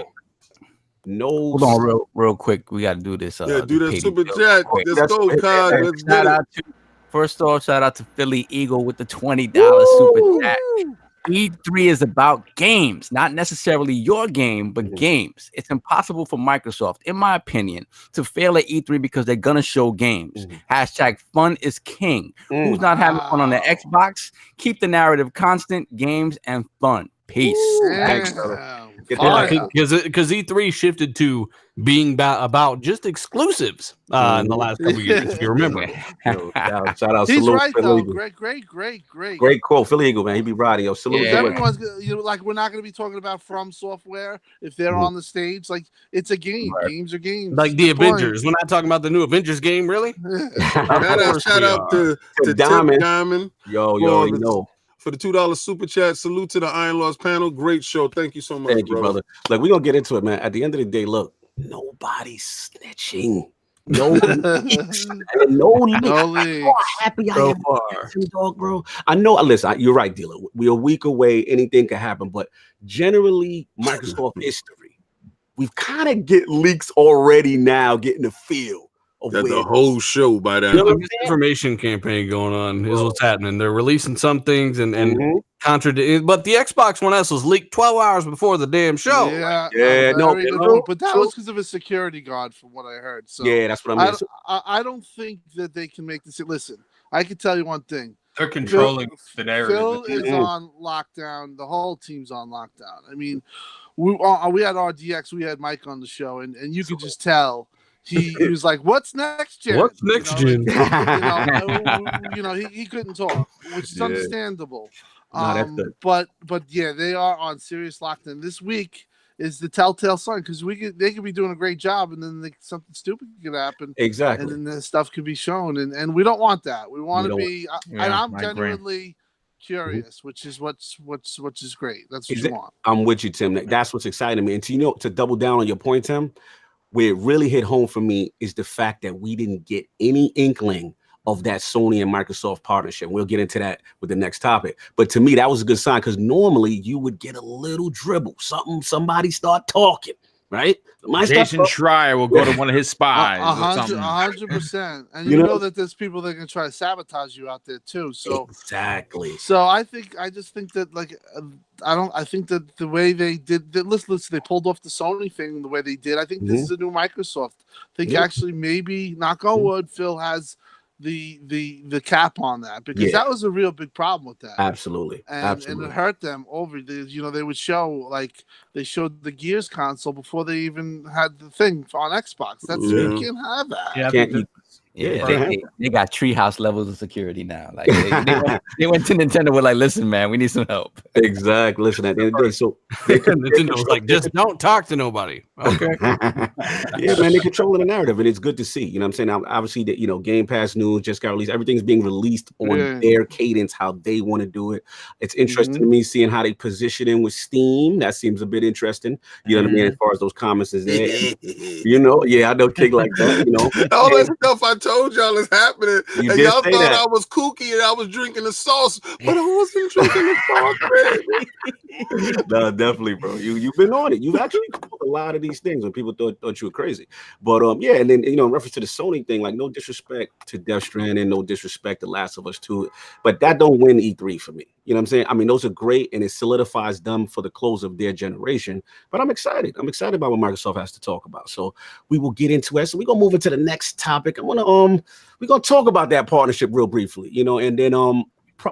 No. Hold on, real quick. We got to do this. Yeah, do that pay super bill. chat. Quick. Let's go, Cog. Let's Shout get it. out to first off, shout out to Philly Eagle with the $20 super chat. E3 is about games, not necessarily your game, but games. It's impossible for Microsoft, in my opinion, to fail at E3 because they're gonna show games. Hashtag fun is king. Who's not having fun on the Xbox? Keep the narrative constant, games and fun. Peace. Thanks, brother. Because E3 shifted to being about just exclusives in the last couple of years, if you remember. Shout out. He's Salute, right, Philly though. Eagle. Great. Quote. Philly Eagle, man. He be riding. Yo, salute. Yeah. Everyone's like, we're not going to be talking about From Software if they're on the stage. Like, it's a game. Right. Games are games. Like the Avengers. We're not talking about the new Avengers game, really. Shout out to Diamond. Yo, you know. For the $2 super chat. Salute to the Iron Lords panel. Great show. Thank you so much. Thank you, brother. Like, we're gonna get into it, man. At the end of the day, look, nobody's snitching. No leaks. No leaks. How happy I am with him, dog, bro. I know. Listen, you're right, dealer. We're a week away. Anything can happen, but generally, Microsoft history, we've kind of get leaks already now, getting the feel. Got the whole show by that. Misinformation campaign going on is what's happening. They're releasing some things and contradicting. But the Xbox One S was leaked 12 hours before the damn show. But that was because of a security guard, from what I heard. So yeah, that's what I mean. I don't think that they can make this. Listen, I can tell you one thing. They're controlling the narrative. Phil is on lockdown. The whole team's on lockdown. I mean, we had RDX. We had Mike on the show, and you could just tell. He was like, "What's next gen? What's next gen?" He couldn't talk, which is understandable. That's good. But yeah, they are on serious lockdown. This week is the telltale sign because they could be doing a great job, and then something stupid could happen. Exactly, and then the stuff could be shown, and we don't want that. We want to be. And I'm genuinely curious, which is what's great. That's what you want. I'm with you, Tim. That's what's exciting me. And to double down on your point, Tim. Where it really hit home for me is the fact that we didn't get any inkling of that Sony and Microsoft partnership. We'll get into that with the next topic. But to me, that was a good sign because normally you would get a little dribble. Somebody start talking, right? Jason Schreier will go to one of his spies. 100%. And you know that there's people that can try to sabotage you out there too. So exactly. So I just think that I think that the way they did that, listen, they pulled off the Sony thing the way they did. I think this is a new Microsoft. I think actually maybe, knock on wood, Phil has the cap on that because that was a real big problem with that. Absolutely. And it hurt them over they would show they showed the Gears console before they even had the thing on Xbox. You can't have that. They got treehouse levels of security now. Like they went to Nintendo with like, listen, man, we need some help. Exactly. Listen, at the end of the day, so Nintendo was like, just don't talk to nobody. Okay. Yeah, man, they're controlling the narrative, and it's good to see. You know what I'm saying? Now, obviously, that Game Pass news just got released. Everything's being released on their cadence, how they want to do it. It's interesting to me seeing how they position in with Steam. That seems a bit interesting. You know what I mean? As far as those comments is there. I know King like that. All that stuff I told y'all is happening, and y'all thought I was kooky and I was drinking the sauce, but I wasn't drinking the sauce, baby. No, definitely, bro. You've been on it. You've actually called a lot of these things when people thought you were crazy. But and then in reference to the Sony thing, like no disrespect to Death Stranding, no disrespect to Last of Us 2, but that don't win E3 for me. You know what I'm saying? I mean, those are great, and it solidifies them for the close of their generation. But I'm excited. I'm excited about what Microsoft has to talk about. So we will get into it. So we're gonna move into the next topic. we're gonna talk about that partnership real briefly, and then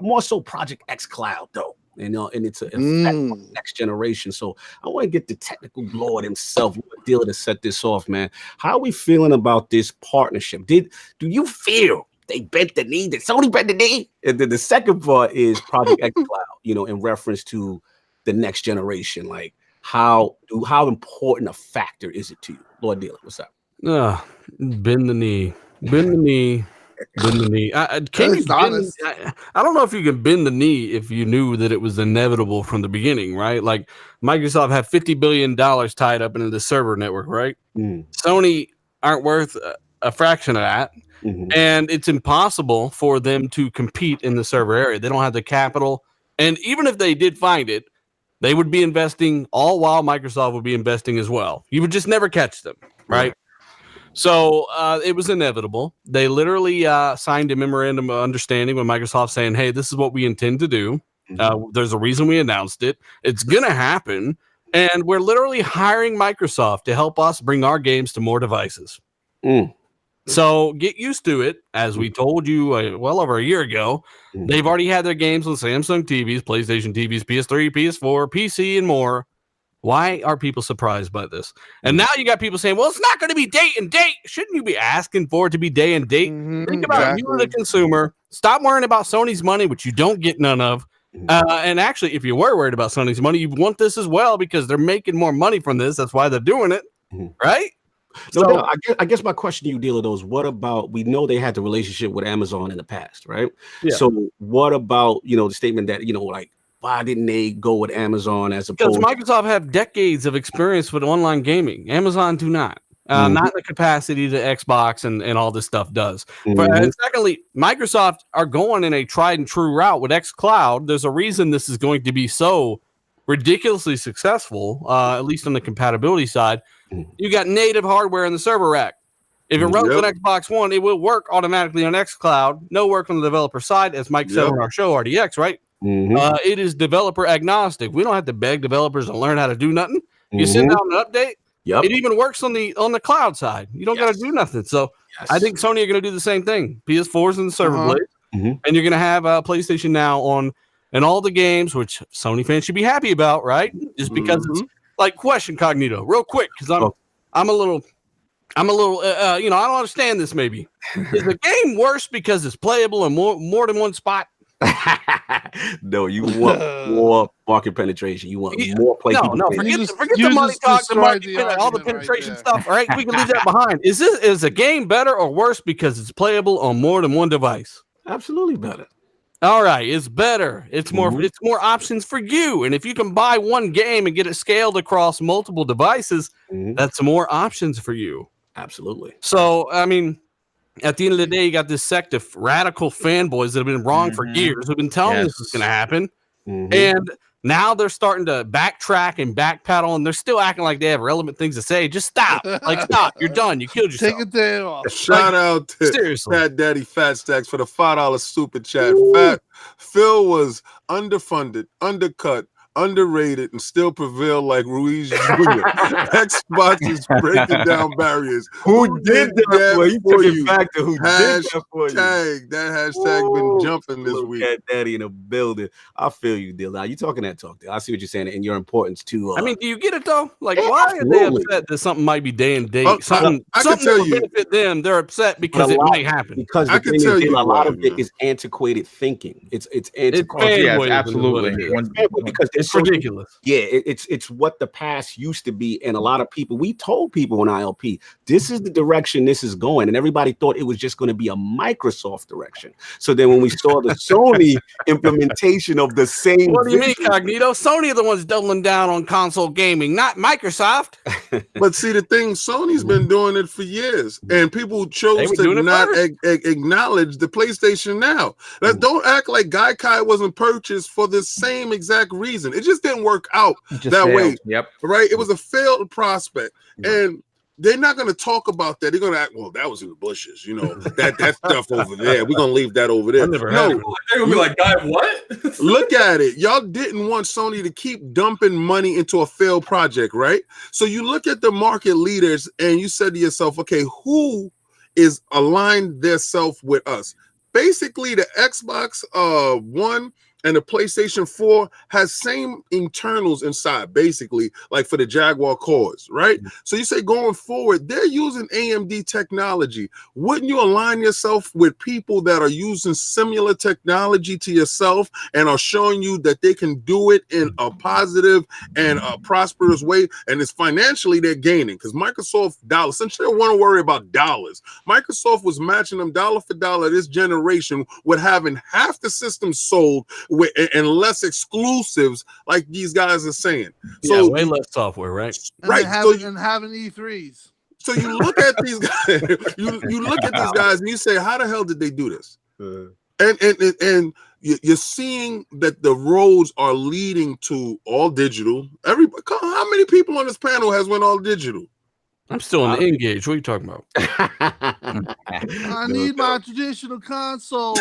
more so Project XCloud though. And it's an effect on the next generation. So I want to get the technical lord himself, Dealer, to set this off, man. How are we feeling about this partnership? Do you feel they bent the knee? Did Sony bent the knee? And then the second part is Project XCloud, in reference to the next generation. Like how important a factor is it to you? Lord Dealer, what's up? Bend the knee. Bend the knee. Bend the knee. I don't know if you can bend the knee if you knew that it was inevitable from the beginning, right? Like Microsoft had $50 billion tied up into the server network, right? Sony aren't worth a fraction of that. And it's impossible for them to compete in the server area. They don't have the capital. And even if they did find it, they would be investing all while Microsoft would be investing as well. You would just never catch them, right? So it was inevitable. They literally signed a memorandum of understanding with Microsoft saying, hey, this is what we intend to do. There's a reason we announced it. It's going to happen. And we're literally hiring Microsoft to help us bring our games to more devices. So get used to it. As we told you well over a year ago, they've already had their games on Samsung TVs, PlayStation TVs, PS3, PS4, PC, and more. Why are people surprised by this? And now you got people saying, well, it's not going to be day and date. Shouldn't you be asking for it to be day and date? Think about you, the consumer. Stop worrying about Sony's money, which you don't get none of. And actually, if you were worried about Sony's money, you want this as well because they're making more money from this. That's why they're doing it, right? So I guess my question to you, Dealer, though, is what about, we know they had the relationship with Amazon in the past, right? Yeah. So what about, the statement that, like, why didn't they go with Amazon as opposed? Because Microsoft have decades of experience with online gaming. Amazon do not. Not the capacity that Xbox and all this stuff does. And secondly, Microsoft are going in a tried and true route with XCloud. There's a reason this is going to be so ridiculously successful, at least on the compatibility side. You got native hardware in the server rack. If it runs on Xbox One, it will work automatically on XCloud. No work on the developer side, as Mike said on our show, RDX, right? It is developer agnostic. We don't have to beg developers to learn how to do nothing. You send out an update. It even works on the cloud side. You don't got to do nothing. So I think Sony are going to do the same thing. PS4's in the server blade, and you're going to have PlayStation Now on and all the games, which Sony fans should be happy about, right? Just because it's like question Cognito, real quick, because I'm a little, I don't understand this. Maybe is the game worse because it's playable in more than one spot? No, you want more market penetration. You want more places. No, forget the money talk, the market, all the penetration stuff. All right, we can leave that behind. Is the game better or worse because it's playable on more than one device? Absolutely better. All right, it's better. It's more. It's more options for you. And if you can buy one game and get it scaled across multiple devices, that's more options for you. Absolutely. So, I mean, at the end of the day, you got this sect of radical fanboys that have been wrong for years, who've been telling this is going to happen. And now they're starting to backtrack and backpedal, and they're still acting like they have relevant things to say. Just stop. Stop. You're done. You killed yourself. Take a day off. Shout out to Fat Daddy Fat Stacks for the $5 super chat. Phil was underfunded, undercut, underrated, and still prevail like Ruiz Jr. Xbox is breaking down barriers. Who did that for you? Took it back to who did that for you. That hashtag been jumping this week. Cat Daddy in the building. I feel you, Dill. Now you talking that talk, Dill. I see what you're saying and your importance too. I mean, do you get it though? Like, why are they upset that something might be day and date? Something that will benefit them. They're upset because it might happen. Because I can tell you, a lot of it is antiquated thinking. It's antiquated. Absolutely. Because it's ridiculous. Yeah, it's what the past used to be, and a lot of people. We told people on ILP, this is the direction this is going, and everybody thought it was just going to be a Microsoft direction. So then, when we saw the Sony implementation of the same, what do you mean, Cognito? Sony are the ones doubling down on console gaming, not Microsoft. But see, the thing, Sony's been doing it for years, and people chose to not acknowledge the PlayStation Now. Don't act like Gaikai wasn't purchased for the same exact reason. It just didn't work out that way. Right? It was a failed prospect. And they're not going to talk about that. They're going to act, well, that was in the bushes. That stuff over there. We're going to leave that over there. They're going to be like, guy, what? Look at it. Y'all didn't want Sony to keep dumping money into a failed project, right? So you look at the market leaders and you said to yourself, okay, who is aligned themselves with us? Basically, the Xbox One and the PlayStation 4 has same internals inside, basically, like for the Jaguar cores, right? So you say going forward, they're using AMD technology. Wouldn't you align yourself with people that are using similar technology to yourself and are showing you that they can do it in a positive and a prosperous way? And it's financially they're gaining because Microsoft dollars, since they want to worry about dollars, Microsoft was matching them dollar for dollar this generation with having half the systems sold and less exclusives, like these guys are saying. So way less software, right? And having E3s. So you look at these guys, you look at these guys, and you say, "How the hell did they do this?" And you're seeing that the roads are leading to all digital. Everybody, how many people on this panel has went all digital? I'm still in the Engage. What are you talking about? I need my traditional console.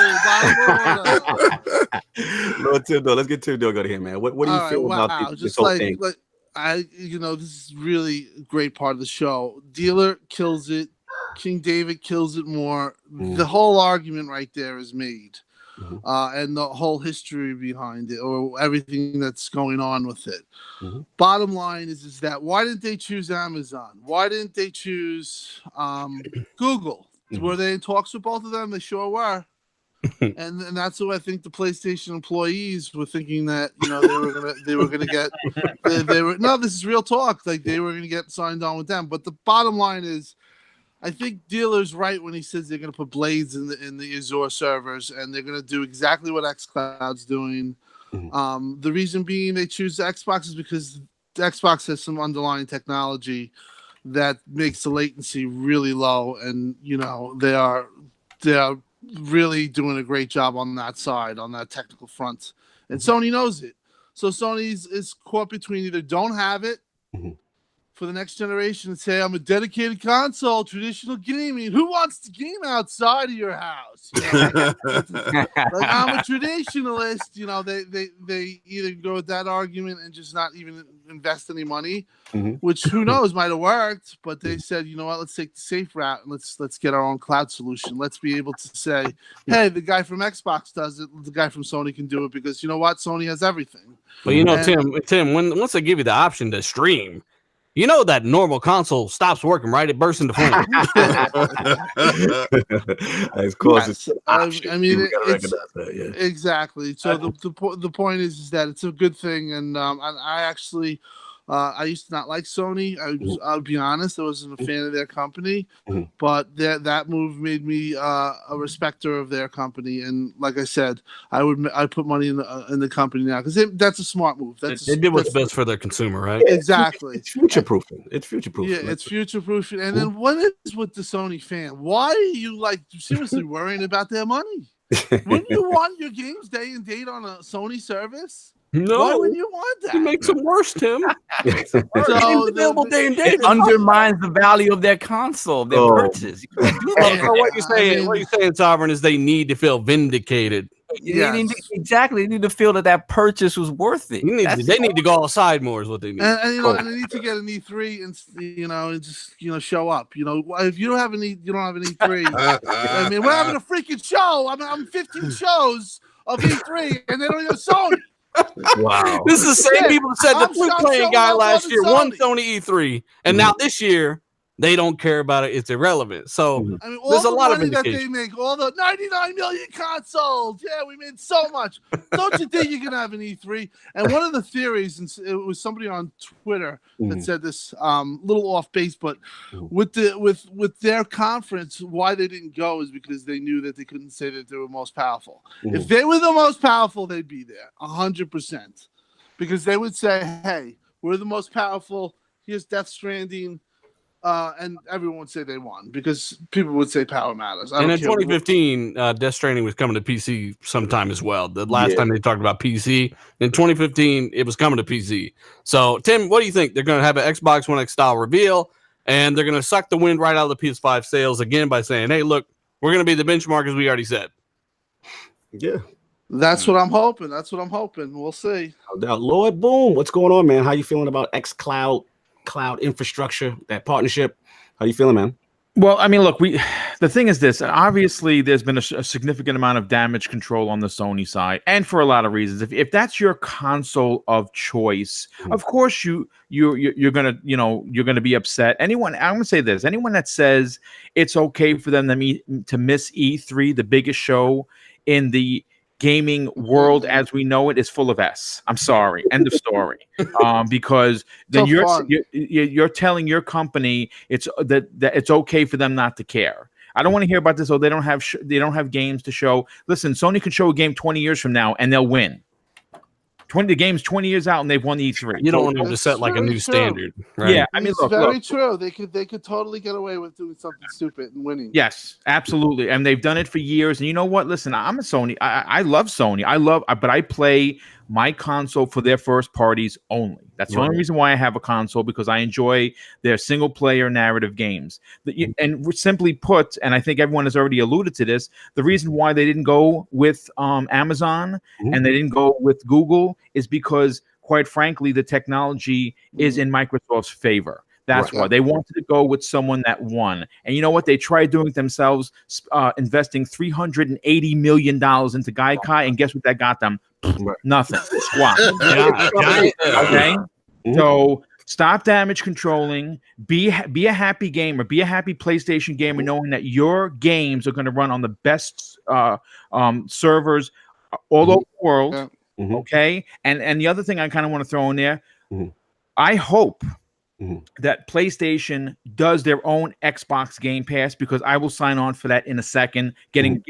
Lord Tim, let's get Tim Dog out of here, man. What do you feel about this whole thing? This is really a great part of the show. Dealer kills it. King David kills it more. The whole argument right there is made. And the whole history behind it, or everything that's going on with it. Bottom line is that why didn't they choose Amazon? Why didn't they choose Google? Were they in talks with both of them? They sure were. and that's what I think the PlayStation employees were thinking, that they were gonna get this is real talk, like they were gonna get signed on with them. But the bottom line is, I think Dealer's right when he says they're going to put blades in the Azure servers, and they're going to do exactly what XCloud's doing. The reason being they choose the Xbox is because the Xbox has some underlying technology that makes the latency really low, and they are really doing a great job on that side, on that technical front. And Sony knows it, so Sony is caught between either don't have it. For the next generation and say, I'm a dedicated console, traditional gaming. Who wants to game outside of your house? Like, I'm a traditionalist. They either go with that argument and just not even invest any money, which who knows might have worked. But they said, you know what? Let's take the safe route and let's get our own cloud solution. Let's be able to say, hey, the guy from Xbox does it. The guy from Sony can do it, because you know what? Sony has everything. But Tim, once they give you the option to stream, that normal console stops working, right? It bursts into flames. Of course, exactly. So the point is that it's a good thing, and I actually. I used to not like Sony. I'll be honest, I wasn't a fan of their company, but that move made me a respecter of their company. And like I said, I put money in the company now, because that's a smart move. They did what's best for their consumer, right? Exactly. It's future proofing. It's future proofing. Yeah, it's future proofing. And then what is with the Sony fan? Why are you seriously worrying about their money? Wouldn't you want your games day and date on a Sony service? No, why would you want that? It makes them worse, Tim. It undermines the value of their console, their purchase. So what you're saying, Sovereign, is they need to feel vindicated. Exactly. They need to feel that purchase was worth it. They need to go outside more, is what they need. And they need to get an E3 and just show up. If you don't have an E3, I mean, we're having a freaking show. I'm 15 shows of E3, and they don't even Sony. Wow. This is the same people who said the flute playing guy last year won Sony E3, and now this year they don't care about it. It's irrelevant. So there's a lot of money that they make. All the 99 million consoles. Yeah, we made so much. Don't you think you can have an E3? And one of the theories, and it was somebody on Twitter that said this, little off base, but with their conference, why they didn't go is because they knew that they couldn't say that they were most powerful. If they were the most powerful, they'd be there 100%, because they would say, "Hey, we're the most powerful. Here's Death Stranding." And everyone would say they won, because people would say power matters. And in 2015, Death Stranding was coming to PC sometime as well. The last time they talked about PC, in 2015, it was coming to PC. So, Tim, what do you think? They're going to have an Xbox One X style reveal, and they're going to suck the wind right out of the PS5 sales again by saying, hey, look, we're going to be the benchmark, as we already said. Yeah. That's what I'm hoping. We'll see. Now, Lord Boom, what's going on, man? How you feeling about XCloud? Cloud infrastructure, that partnership? How you feeling, man? Well, I mean, look, the thing is this. Obviously, there's been a significant amount of damage control on the Sony side, and for a lot of reasons. If that's your console of choice, of course you're gonna be upset. I'm gonna say this: anyone that says it's okay for them to miss E3, the biggest show in the gaming world as we know it, is full of S. I'm sorry. End of story. Because then you're telling your company that it's okay for them not to care. I don't want to hear about this. Oh, they don't have games to show. Listen, Sony could show a game 20 years from now and they'll win. The game's 20 years out, and they've won E3. You don't want them to That's set like a very new true. standard, right? Yeah, I mean, It's look, very true. They could totally get away with doing something stupid and winning. Yes, absolutely, and they've done it for years. And you know what? Listen, I'm a Sony. I love Sony. But I play my console for their first parties only. That's the only reason why I have a console, because I enjoy their single player narrative games. And simply put, and I think everyone has already alluded to this, the reason why they didn't go with Amazon and they didn't go with Google is because, quite frankly, the technology is in Microsoft's favor. That's why they wanted to go with someone that won. And you know what? They tried doing it themselves, investing $380 million into Gaikai, and guess what that got them? Nothing. Squat. Okay? So stop damage controlling. Be a happy gamer. Be a happy PlayStation gamer, knowing that your games are going to run on the best servers all over the world. Okay? And the other thing I kind of want to throw in there, I hope that PlayStation does their own Xbox Game Pass, because I will sign on for that in a second. Getting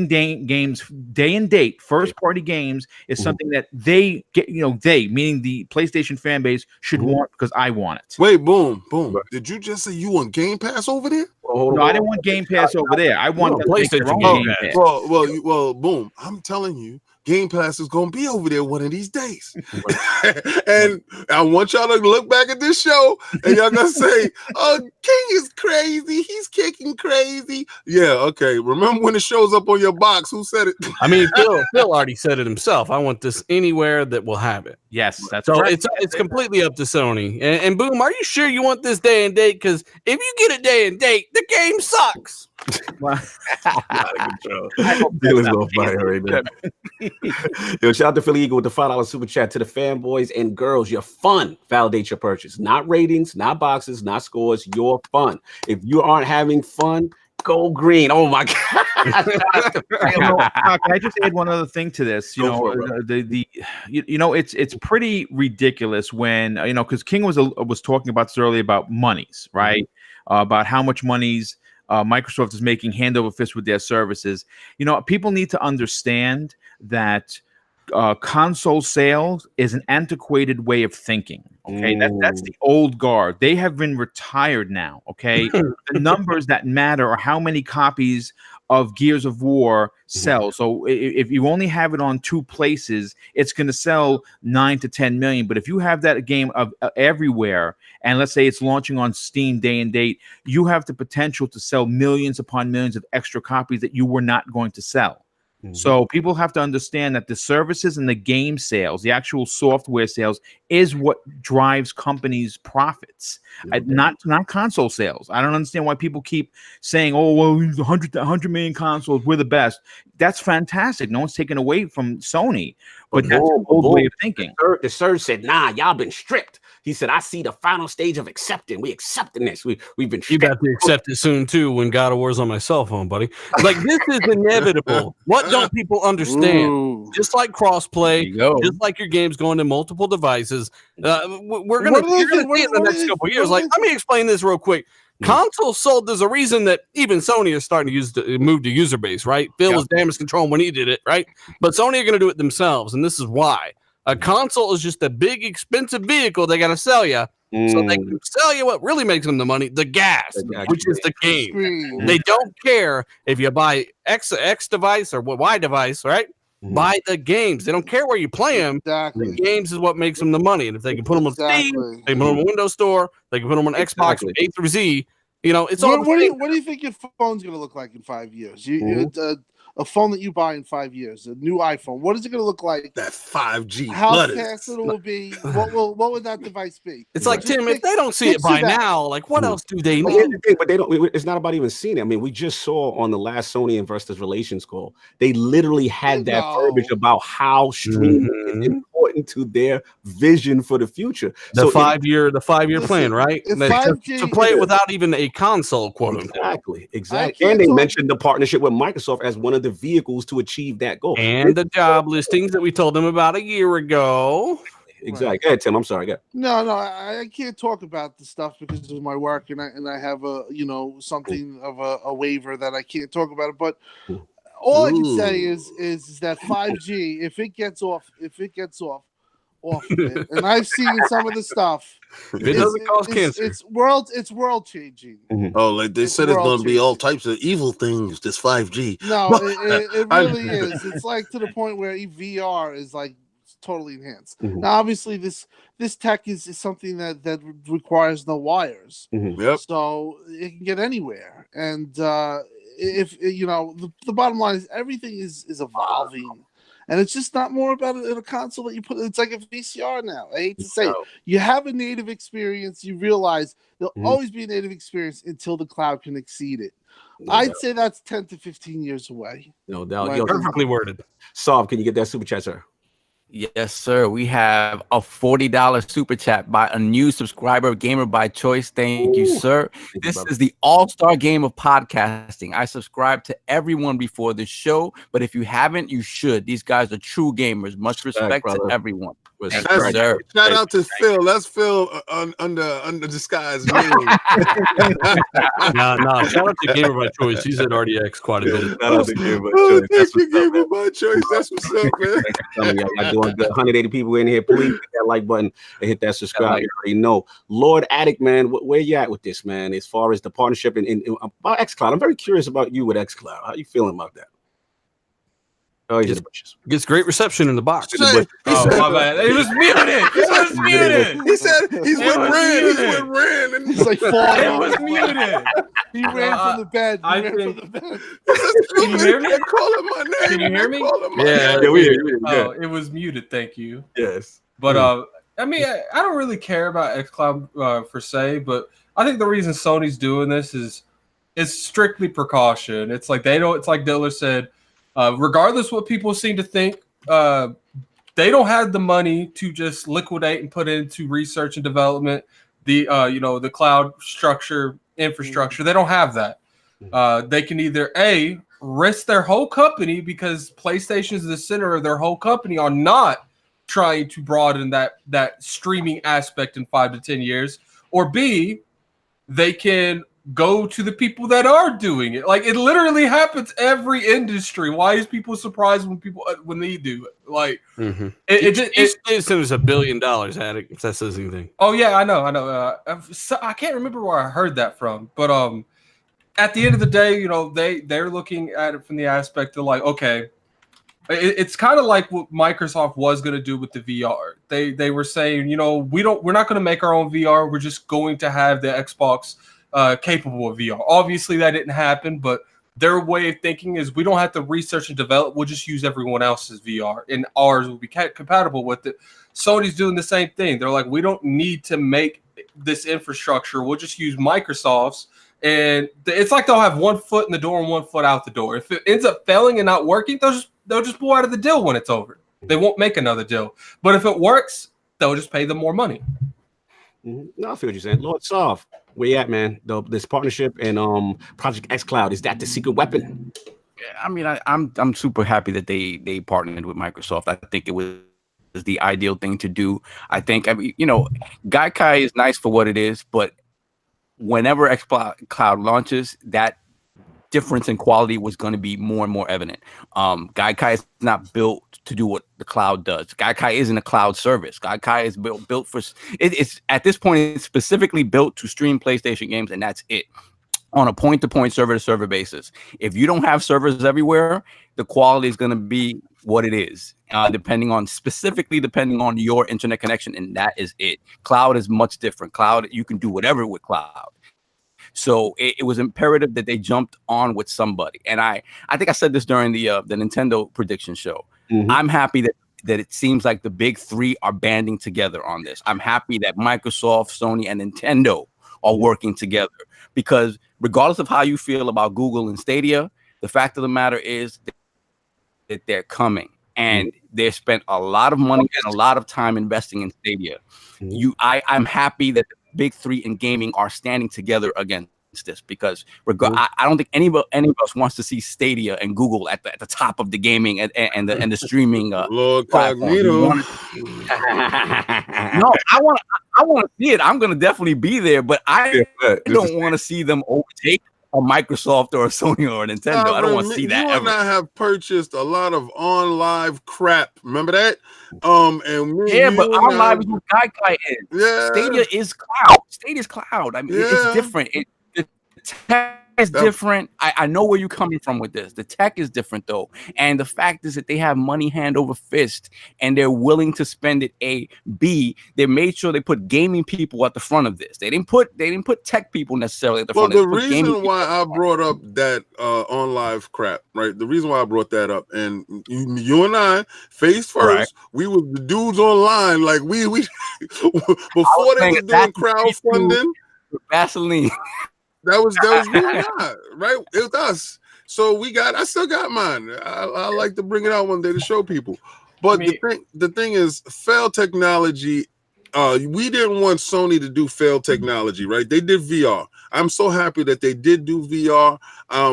games day and date, first party games, is something that they get. They, meaning the PlayStation fan base, should want, because I want it. Wait, boom. Did you just say you want Game Pass over there? No, I didn't want Game Pass over there. I want PlayStation Game Game Pass. Well, boom. I'm telling you, Game Pass is going to be over there one of these days. And I want y'all to look back at this show and y'all going to say, oh, King is crazy. He's kicking crazy. Yeah, okay. Remember when it shows up on your box? Who said it? I mean, Phil already said it himself. I want this anywhere that will have it. Yes, that's so right. It's completely up to Sony. And Boom, are you sure you want this day and date? Because if you get a day and date, the game sucks. Feelings on fire right now. Yo, shout out to Philly Eagle with the $5 super chat. To the fanboys and girls, your fun validates your purchase. Not ratings, not boxes, not scores, your fun. If you aren't having fun, go green. Oh my God. Can I just add one other thing to this? It's pretty ridiculous when, because King was talking about this earlier about monies, right? About how much monies Microsoft is making hand over fist with their services. People need to understand that console sales is an antiquated way of thinking. Okay, that's the old guard. They have been retired now. Okay, the numbers that matter are how many copies of Gears of War sell. So if you only have it on 2 places, it's going to sell 9 to 10 million. But if you have that game of everywhere, and let's say it's launching on Steam day and date, you have the potential to sell millions upon millions of extra copies that you were not going to sell. So people have to understand that the services and the game sales, the actual software sales, is what drives companies' profits, not console sales. I don't understand why people keep saying, "Oh, well, 100 million consoles, we're the best." That's fantastic. No one's taken away from Sony, but that's an old way of thinking. The Surge said, "Nah, y'all been stripped." He said, "I see the final stage of accepting. We accepting this. We've been stripped." You got to accept it soon too. When God of War's on my cell phone, buddy. Like, this is inevitable. What don't people understand? Just like crossplay, just like your games going to multiple devices, we're gonna see in the next couple of years. Like, let me explain this real quick. Console sold. There's a reason that even Sony is starting to move to user base, right? Phil was damage control when he did it, right? But Sony are going to do it themselves, and this is why. A console is just a big, expensive vehicle they got to sell you, so they can sell you what really makes them the money, the gas, which is the game. They don't care if you buy X device or Y device, right? Buy the games. They don't care where you play them. The games is what makes them the money. And if they can put them on Steam, they can put them on Windows Store, they can put them on Xbox A through Z. It's all. What do you think your phone's going to look like in 5 years? A phone that you buy in 5 years, a new iPhone. What is it going to look like? That 5G. How fast it will be? What would that device be? It's like, Tim, if they don't see it by now, like, what else do they need? But they don't. It's not about even seeing it. I mean, we just saw on the last Sony Investors Relations call, they literally had that verbiage about how streaming is important to their vision for the future. The 5 year plan, right? To play it without even a console, quote unquote. Exactly. And they mentioned the partnership with Microsoft as one of the vehicles to achieve that goal. And the job listings that we told them about a year ago. Exactly. Go ahead, Tim. I'm sorry. Go ahead. No, I can't talk about the stuff because of my work, and I have something of a waiver that I can't talk about it. But all I can say is that 5G, if it gets off off of it, and I've seen some of the stuff. It doesn't cause cancer. It's world changing. Oh, like they said, it's going to be all types of evil things. This 5G. No, it really is. It's like to the point where VR is like totally enhanced. Now, obviously, this tech is something that requires no wires. Yep. So it can get anywhere. And if you know, the bottom line is everything is evolving. And it's just not more about it in a console that you put. It's like a VCR now. I hate to say it. You have a native experience. You realize there'll always be a native experience until the cloud can exceed it. I'd say that's 10 to 15 years away. No doubt. Right. Yo, Perfectly worded. Sov, can you get that super chat, sir? Yes, sir. We have a $40 super chat by a new subscriber, Gamer by Choice. Thank you, sir. This is the all-star game of podcasting. I subscribe to everyone before the show, but if you haven't, you should. These guys are true gamers. Much respect to everyone. Shout out to Phil. That's Phil under disguise name. No. Shout out to Gamer by Choice. He's at RDX quite a bit. Shout out to Gamer by Choice. Thank you, Gamer by Choice. That's what's up, man. Y'all doing good. 180 people in here. Please hit that like button and hit that subscribe. You already know. Lord Addict, man, where you at with this, man? As far as the partnership and about XCloud, I'm very curious about you with XCloud. How you feeling about that? Oh, he's in the bushes. Gets great reception in the box. My bad. It was muted. He said he's with Ren. He's with Ren. And He's like It falling. was muted. He ran from the bed. Can you hear me? calling my name. Can you hear me? Yeah, we hear you. Oh, it was muted. Thank you. Yes. But I mean, I don't really care about XCloud per se, but I think the reason Sony's doing this is strictly precaution. It's like they don't. It's like Diller said. Regardless what people seem to think, they don't have the money to just liquidate and put into research and development. The cloud infrastructure. They don't have that. They can either risk their whole company because PlayStation is the center of their whole company on not trying to broaden that streaming aspect in 5 to 10 years, or B, they can go to the people that are doing it. Like, it literally happens every industry. Why is people surprised when they do it? Like, it was $1 billion, Addict, if that says anything. Oh yeah, I know. I can't remember where I heard that from, but at the end of the day, you know, they're looking at it from the aspect of like, okay, it's kind of like what Microsoft was going to do with the VR. They were saying, you know, we're not going to make our own VR. We're just going to have the Xbox capable of VR. Obviously, that didn't happen, but their way of thinking is we don't have to research and develop. We'll just use everyone else's VR, and ours will be compatible with it. Sony's doing the same thing. They're like, we don't need to make this infrastructure. We'll just use Microsoft's, and it's like they'll have one foot in the door and one foot out the door. If it ends up failing and not working, they'll just pull out of the deal when it's over. They won't make another deal. But if it works, they'll just pay them more money. No, I feel what you're saying. Lord Soft, where you at, man? This partnership and Project XCloud, is that the secret weapon? I mean, I'm super happy that they partnered with Microsoft. I think it was the ideal thing to do. I mean, you know, Gaikai is nice for what it is, but whenever XCloud launches, that difference in quality was going to be more and more evident. Gaikai is not built to do what the cloud does. Gaikai isn't a cloud service. Gaikai is built for it's at this point it's specifically built to stream PlayStation games, and that's it. On a point-to-point, server-to-server basis. If you don't have servers everywhere, the quality is going to be what it is, depending on your internet connection, and that is it. Cloud is much different. Cloud, you can do whatever with cloud. So it was imperative that they jumped on with somebody. And I think I said this during the Nintendo prediction show. Mm-hmm. I'm happy that it seems like the big three are banding together on this. I'm happy that Microsoft, Sony, and Nintendo are working together, because regardless of how you feel about Google and Stadia, the fact of the matter is that they're coming, and they spent a lot of money and a lot of time investing in Stadia. Mm-hmm. I'm happy that the big three in gaming are standing together against this, because I don't think any of us wants to see Stadia and Google at the top of the gaming and the streaming LordCognito. No, I want to see it. I'm going to definitely be there, but I don't want to see them overtake a Microsoft or a Sony or a Nintendo. I don't want to see that you ever. and I have purchased a lot of on live crap. Remember that? And But on live is what Gaikai is. Yeah. Stadia is cloud. Stadia's cloud. I mean, it's different. The tech is different. I know where you're coming from with this. The tech is different though, and the fact is that they have money hand over fist, and they're willing to spend it. B, they made sure they put gaming people at the front of this. They didn't put tech people necessarily at the front. Well, the reason why I brought up that on live crap, right? The reason why I brought that up, and you and I face first, right. We were the dudes online, like we before they were doing crowdfunding. Vaseline. That was you and I, right? It was us. So I still got mine. I like to bring it out one day to show people. But the thing is, failed technology. We didn't want Sony to do failed technology, right? They did VR. I'm so happy that they did do VR.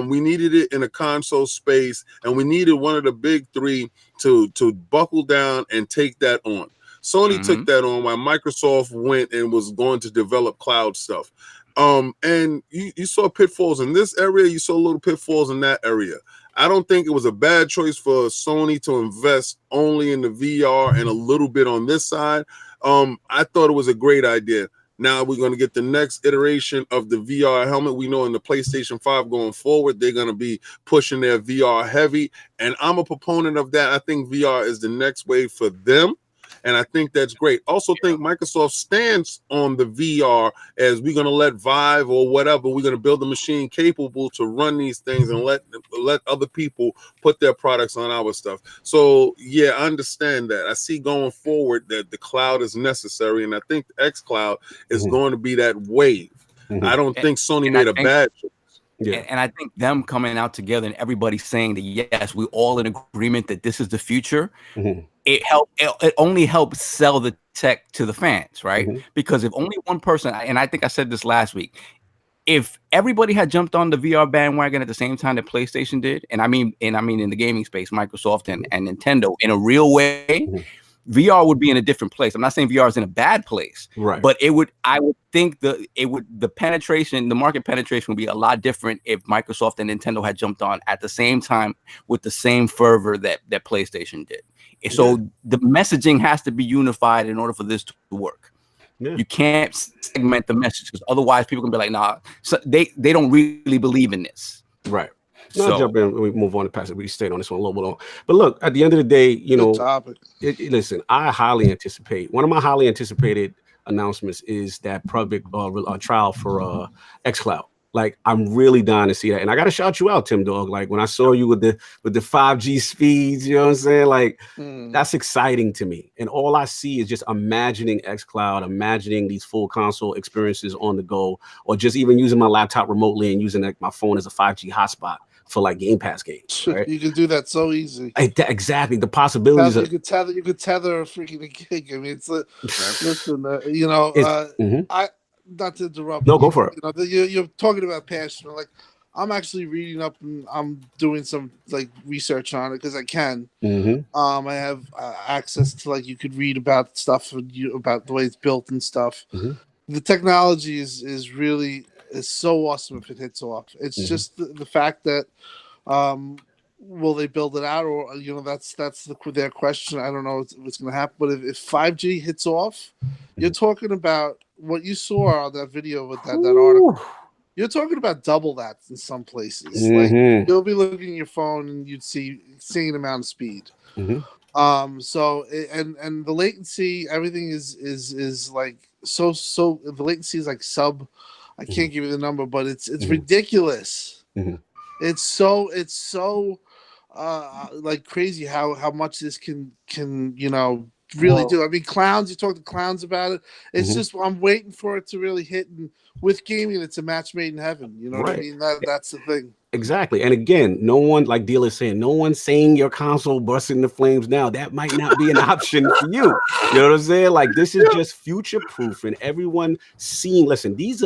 We needed it in a console space, and we needed one of the big three to buckle down and take that on. Sony took that on while Microsoft went and was going to develop cloud stuff. And you saw pitfalls in this area, you saw little pitfalls in that area. I don't think it was a bad choice for Sony to invest only in the VR and a little bit on this side. I thought it was a great idea. Now we're going to get the next iteration of the VR helmet. We know in the PlayStation 5 going forward, they're going to be pushing their VR heavy. And I'm a proponent of that. I think VR is the next wave for them. And I think that's great. Also think Microsoft stands on the VR as we're going to let Vive or whatever, we're going to build a machine capable to run these things and let other people put their products on our stuff. So, yeah, I understand that. I see going forward that the cloud is necessary, and I think the XCloud is going to be that wave. I don't think Sony made a bad choice. Yeah. And I think them coming out together and everybody saying that, yes, we're all in agreement that this is the future. It only helps sell the tech to the fans, right? Because if only one person, and I think I said this last week, if everybody had jumped on the VR bandwagon at the same time that PlayStation did, and I mean in the gaming space, Microsoft and Nintendo, in a real way, VR would be in a different place. I'm not saying VR is in a bad place, right? But I would think the market penetration would be a lot different if Microsoft and Nintendo had jumped on at the same time with the same fervor that PlayStation did. So the messaging has to be unified in order for this to work. You can't segment the message because otherwise people can be like, nah, so they don't really believe in this. Right. I'll jump in. We move on to pass it. We stayed on this one a little bit long. But look, at the end of the day, listen, I highly anticipate, one of my highly anticipated announcements is that public trial for XCloud. Like, I'm really dying to see that. And I got to shout you out, Tim Dog. Like, when I saw you with the 5G speeds, you know what I'm saying? Like, that's exciting to me. And all I see is just imagining XCloud, imagining these full console experiences on the go, or just even using my laptop remotely and using my phone as a 5G hotspot for like Game Pass games. Right? You can do that so easy. Exactly. The possibilities. You could tether a freaking gig. I mean, it's listen, not to interrupt. No, go for it. You're talking about passion. Like, I'm actually reading up and I'm doing some like research on it because I can. I have access to, like, you could read about stuff about the way it's built and stuff. The technology is really so awesome if it hits off. It's just the fact that will they build it out, or that's their question. I don't know what's going to happen, but if 5G hits off, you're talking about what you saw on that video with that article. You're talking about double that in some places. Like, you'll be looking at your phone and you'd see insane amount of speed. So and the latency, everything is like so the latency is like sub. I can't give you the number, but it's ridiculous. It's so like crazy how much this can really do. I mean, clowns, you talk to clowns about it. It's just, I'm waiting for it to really hit. And with gaming, it's a match made in heaven. You know what I mean? That's the thing. Exactly. And again, no one, like Deal is saying, no one's saying your console busting in the flames now. That might not be an option for you. You know what I'm saying? Like, this is just future proof, and everyone seeing, listen, these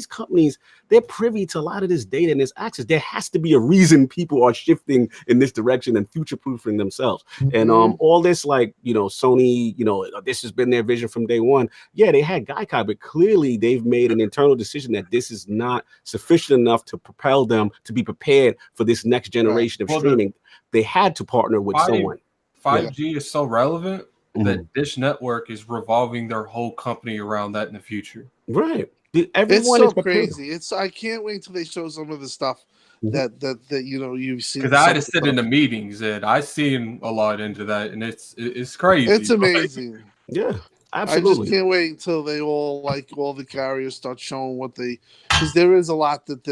companies, they're privy to a lot of this data and this access. There has to be a reason people are shifting in this direction and future proofing themselves. And all this, like, Sony, this has been their vision from day one. Yeah, they had Gaikai, but clearly they've made an internal decision that this is not sufficient enough to propel them to be prepared for this next generation of streaming. They had to partner with someone. 5G is so relevant that Dish Network is revolving their whole company around that in the future. Right. It's so crazy. I can't wait until they show some of the stuff that you've seen. Because I had to sit in the meetings and I seen a lot into that, and it's crazy. It's amazing. Yeah, absolutely. I just can't wait until they all the carriers start showing what they, because there is a lot that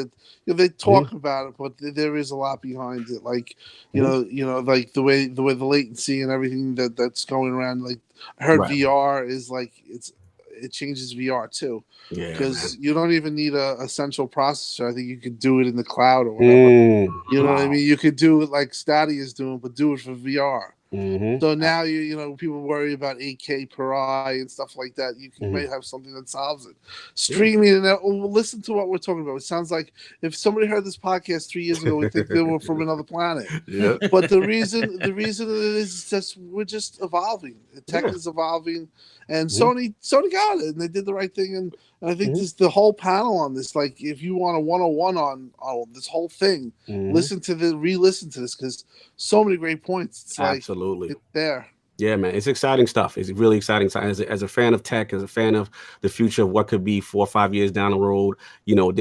they talk about it, but there is a lot behind it. Like like the way the latency and everything that's going around. Like I heard VR is like it changes VR too. Yeah, because you don't even need a central processor. I think you could do it in the cloud or whatever. You know what I mean? You could do it like Stadia is doing, but do it for VR. So now people worry about 8K per eye and stuff like that. You might have something that solves it. Streaming and listen to what we're talking about. It sounds like if somebody heard this podcast 3 years ago, we think they were from another planet. Yeah. But the reason it is just we're just evolving. Tech is evolving, and Sony got it, and they did the right thing. And I think the whole panel on this, like if you want a 101 on this whole thing, re-listen to this because so many great points. It's absolutely it's there. Yeah, man, it's exciting stuff. It's really exciting. As a fan of tech, as a fan of the future of what could be 4 or 5 years down the road,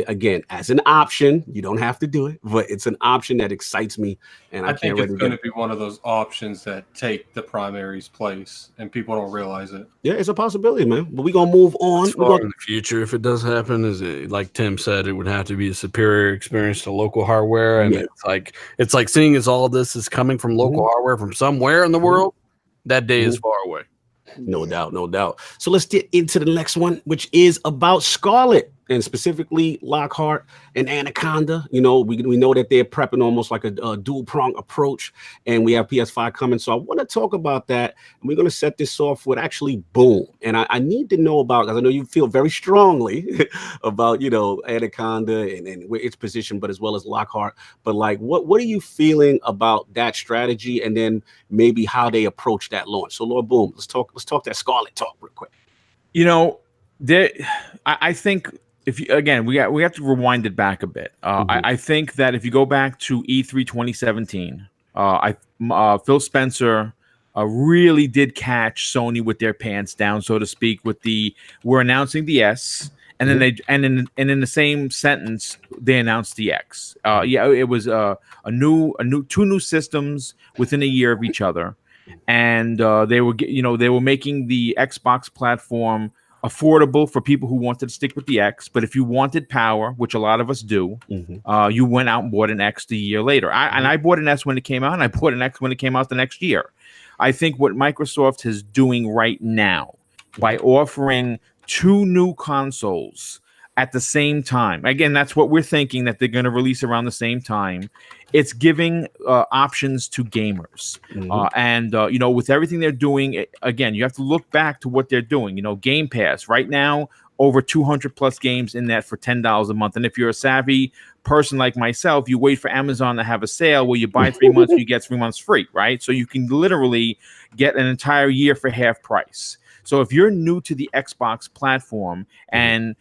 again, as an option, you don't have to do it, but it's an option that excites me. And I think it's going to be one of those options that take the primary's place, and people don't realize it. Yeah, it's a possibility, man. But we're gonna move on. In the future, if it does happen, like Tim said, it would have to be a superior experience to local hardware, and it's like seeing as all this is coming from local hardware from somewhere in the world. That day is far away. No doubt, no doubt. So let's get into the next one, which is about Scarlett, and specifically Lockhart and Anaconda. We know that they're prepping almost like a dual prong approach, and we have PS5 coming. So I want to talk about that, and we're going to set this off with actually Boom. And I need to know about, because I know you feel very strongly about Anaconda and where its position, but as well as Lockhart. But like, what are you feeling about that strategy, and then maybe how they approach that launch? So Lord Boom, let's talk that Scarlett talk real quick. I think. We have to rewind it back a bit. I think that if you go back to E3 2017, Phil Spencer really did catch Sony with their pants down, so to speak. We're announcing the S, and then in the same sentence they announced the X. It was two new systems within a year of each other, and they were making the Xbox platform affordable for people who wanted to stick with the X, but if you wanted power, which a lot of us do, you went out and bought an X the year later. I bought an S when it came out, and I bought an X when it came out the next year. I think what Microsoft is doing right now by offering 2 new consoles at the same time, again, that's what we're thinking that they're going to release around the same time. It's giving options to gamers. And with everything they're doing, again, you have to look back to what they're doing. Game Pass right now, over 200 plus games in that for $10 a month. And if you're a savvy person like myself, you wait for Amazon to have a sale where you buy 3 months, you get 3 months free, right? So you can literally get an entire year for half price. So if you're new to the Xbox platform and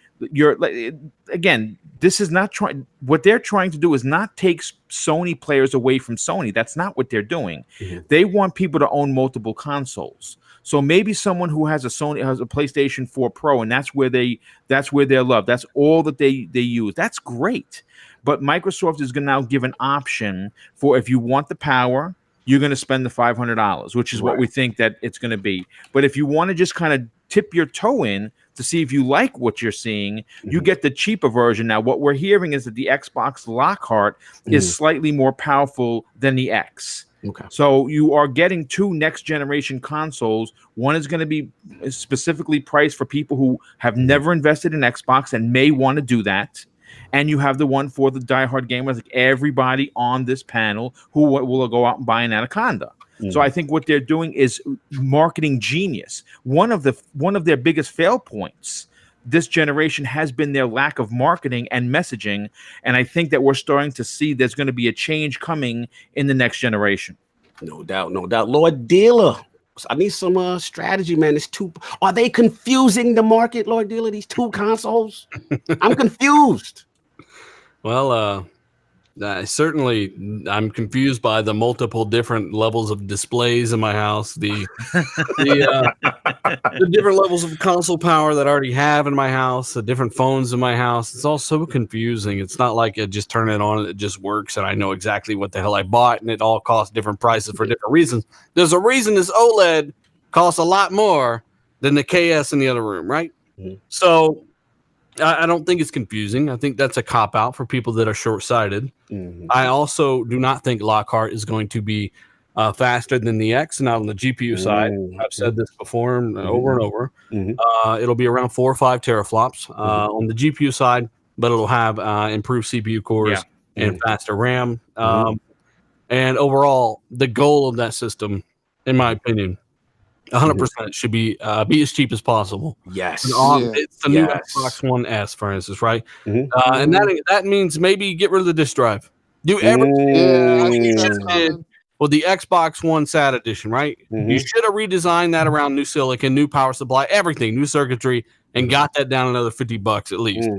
this is not what they're trying to do is not take Sony players away from Sony. That's not what they're doing. They want people to own multiple consoles. So maybe someone who has a PlayStation 4 Pro, and that's where they're loved. That's all that they use. That's great. But Microsoft is going to now give an option for if you want the power, you're going to spend the $500, which is what we think that it's going to be. But if you want to just kind of tip your toe in to see if you like what you're seeing, you get the cheaper version. Now, what we're hearing is that the Xbox Lockhart is slightly more powerful than the X. Okay. So you are getting 2 next generation consoles. One is going to be specifically priced for people who have never invested in Xbox and may want to do that. And you have the one for the diehard gamers, like everybody on this panel who will go out and buy an Anaconda. So I think what they're doing is marketing genius. One of their biggest fail points this generation has been their lack of marketing and messaging. And I think that we're starting to see there's going to be a change coming in the next generation. No doubt, no doubt. Lord Dealer, I need some strategy, man. It's two. Are they confusing the market, Lord Dealer? These two consoles? I'm confused. Well, I'm confused by the multiple different levels of displays in my house, the different levels of console power that I already have in my house, the different phones in my house. It's all so confusing. It's not like I just turn it on and it just works and I know exactly what the hell I bought, and it all costs different prices for different reasons. There's a reason this OLED costs a lot more than the KS in the other room, right? Mhm. So I don't think it's confusing. I think that's a cop-out for people that are short-sighted. Mhm. I also do not think Lockhart is going to be faster than the X, not on the GPU side. I've said this before and over and over. It'll be around 4 or 5 teraflops on the GPU side, but it'll have improved CPU cores and faster RAM. And overall, the goal of that system, in my opinion, 100% should be as cheap as possible. Yes. It's the new Xbox One S, for instance, right? And that means maybe get rid of the disk drive. Do everything you just did with the Xbox One SAT edition, right? You should have redesigned that around new silicon, new power supply, everything, new circuitry, and got that down another $50 at least.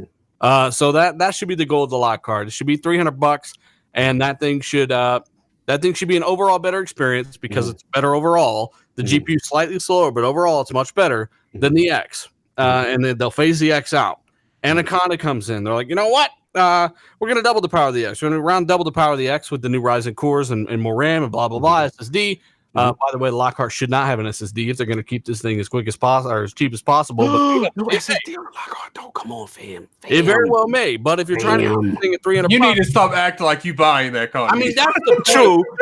So that should be the goal of the Lockhart. It should be $300, and that thing should be an overall better experience because it's better overall. The GPU is slightly slower, but overall it's much better than the X. And then they'll phase the X out. Anaconda comes in. They're like, you know what? We're going to double the power of the X. We're going to around double the power of the X with the new Ryzen cores and more RAM and blah, blah, blah, SSD. By the way, the Lockhart should not have an SSD if they're going to keep this thing as quick as possible or as cheap as possible. But no SSD on Lockhart. Don't come on, fam. It very well may. But if you're trying to get this thing at $300, you need to stop acting like you buying that car. I mean, that's the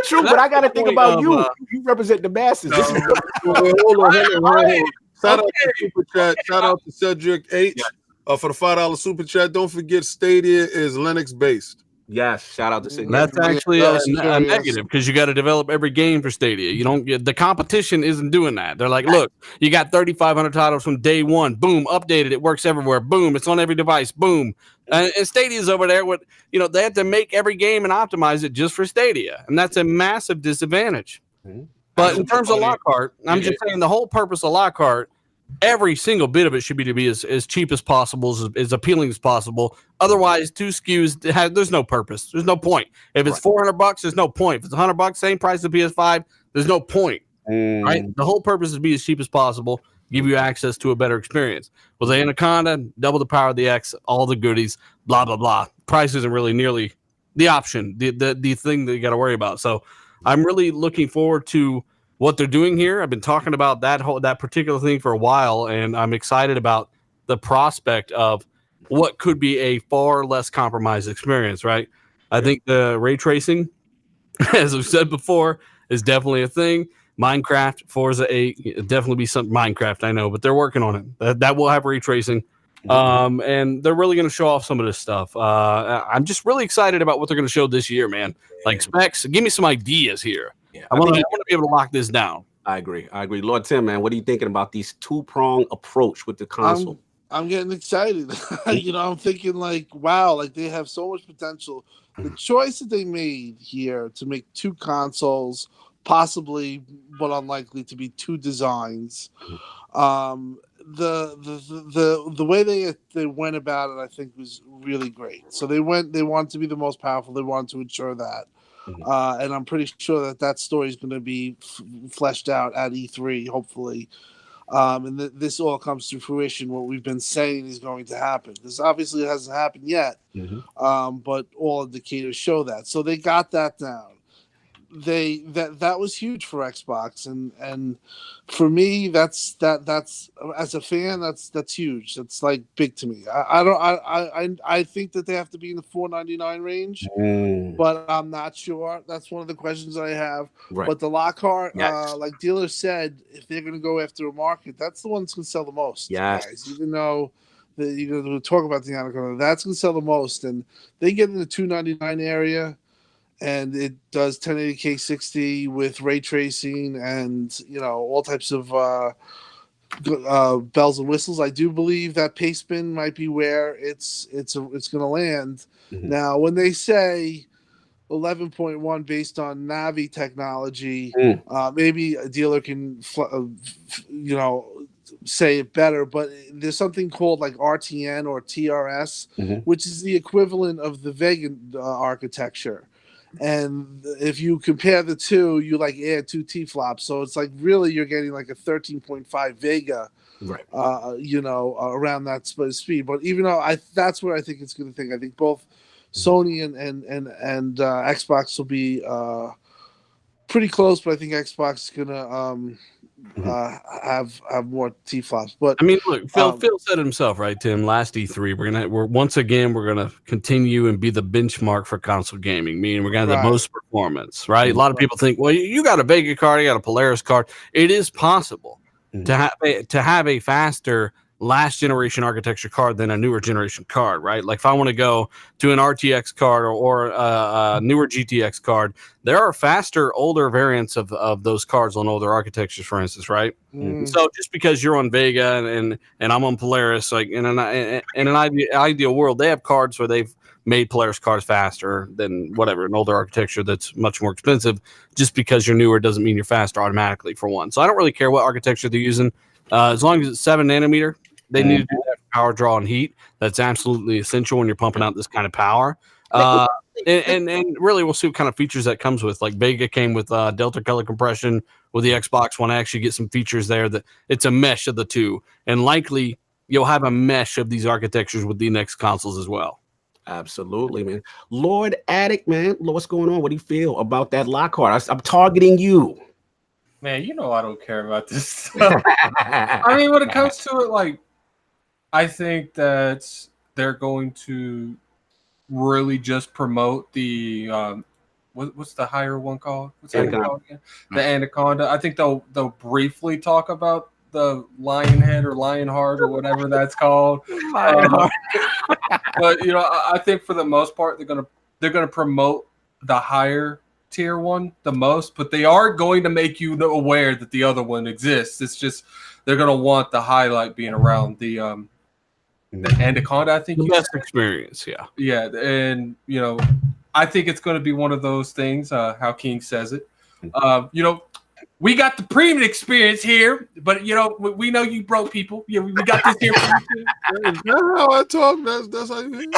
true, but I got to think about you. You represent the masses. This is Hold on. Shout out to Super Chat. Shout out to Cedric H for the $5 Super Chat. Don't forget, Stadia is Linux based. Yes, shout out to Sigma. That's actually a negative because you got to develop every game for Stadia. You don't get the competition isn't doing that. They're like, look, you got 3,500 titles from day one. Boom, updated. It works everywhere. Boom, it's on every device. Boom, and Stadia's over there with they have to make every game and optimize it just for Stadia, and that's a massive disadvantage. But in terms of Lockhart, I'm just saying the whole purpose of Lockhart. Every single bit of it should be as cheap as possible, as appealing as possible. Otherwise, 2 SKUs, there's no purpose. There's no point. If it's $400, there's no point. If it's $100, same price as PS5, there's no point. Right? The whole purpose is to be as cheap as possible, give you access to a better experience. With the Anaconda, double the power of the X, all the goodies, blah, blah, blah. Price isn't really nearly the option, the thing that you got to worry about. So I'm really looking forward to what they're doing here. I've been talking about that particular thing for a while, and I'm excited about the prospect of what could be a far less compromised experience, right? I think the ray tracing, as I've said before, is definitely a thing. Minecraft, Forza 8, definitely be some Minecraft, I know, but they're working on it. That will have ray tracing. And they're really going to show off some of this stuff. I'm just really excited about what they're going to show this year, man. Like specs, give me some ideas here. I want to be able to lock this down. I agree. Lord Tim, man, what are you thinking about these 2-prong approach with the console? I'm getting excited. I'm thinking like, wow, like they have so much potential. The choice that they made here to make 2 consoles, possibly but unlikely to be 2 designs. The way they went about it, I think, was really great. So they wanted to be the most powerful. They wanted to ensure that. And I'm pretty sure that story is going to be fleshed out at E3, hopefully. And this all comes to fruition, what we've been saying is going to happen. This obviously hasn't happened yet, but all indicators show that. So they got that down. That was huge for Xbox, and for me, that's as a fan, that's huge. That's like big to me. I think that they have to be in the $499 range, but I'm not sure. That's one of the questions I have. Right. But the Lockhart, like Dealer said, if they're going to go after a market, that's the one that's going to sell the most. Guys. Even though we'll talk about the Anaconda, that's going to sell the most, and they get in the $299 area. And it does 1080p 60 with ray tracing and all types of bells and whistles. I do believe that pace bin might be where it's going to land. Now, when they say 11.1 based on Navi technology. Mm. Maybe a dealer can, say it better, but there's something called like RTN or TRS, which is the equivalent of the Vega architecture. And if you compare the two, you like add 2 T-flops. So it's like really you're getting like a 13.5 Vega, Right. Around that speed. But even though that's where I think it's going to think. I think both Sony and Xbox will be pretty close, but I think Xbox is going to have more T-flops. But I mean, look, Phil said it himself, right, Tim? Last E3, we're once again gonna continue and be the benchmark for console gaming, meaning we're gonna have the most performance, right? A lot of people think, well, you got a Vega card, you got a Polaris card. It is possible to have a faster last generation architecture card than a newer generation card, right? Like if I want to go to an RTX card or a newer GTX card, there are faster, older variants of those cards on older architectures, for instance, right? So just because you're on Vega and I'm on Polaris, like in an ideal world, they have cards where they've made Polaris cards faster than whatever, an older architecture that's much more expensive. Just because you're newer doesn't mean you're faster automatically, for one. So I don't really care what architecture they're using. As long as it's 7 nanometer, they need to do that for power draw and heat. That's absolutely essential when you're pumping out this kind of power. And really, we'll see what kind of features that comes with. Like Vega came with Delta color compression. With the Xbox One, I actually get some features there that it's a mesh of the two. And likely, you'll have a mesh of these architectures with the next consoles as well. Absolutely, man. Lord Addict, man. What's going on? What do you feel about that Lockhart? I'm targeting you. Man, I don't care about this stuff. I mean, when it comes to it, like, I think that they're going to really just promote the what's the higher one called? What's that called again? The Anaconda. I think they'll briefly talk about the Lionhead or Lionheart or whatever that's called. But I think for the most part they're gonna promote the higher tier one the most, but they are going to make you aware that the other one exists. It's just they're gonna want the highlight being around the Anaconda. I think the best experience, yeah, and I think it's going to be one of those things. How King says it, we got the premium experience here, but we know you broke people. Yeah, we got this here. That's how I talk. That's how you.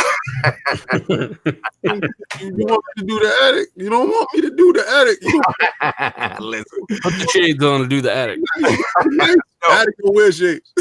You want me to do the attic? You don't want me to do the attic. Listen, put the shades on to do the attic. Attic will wear shades.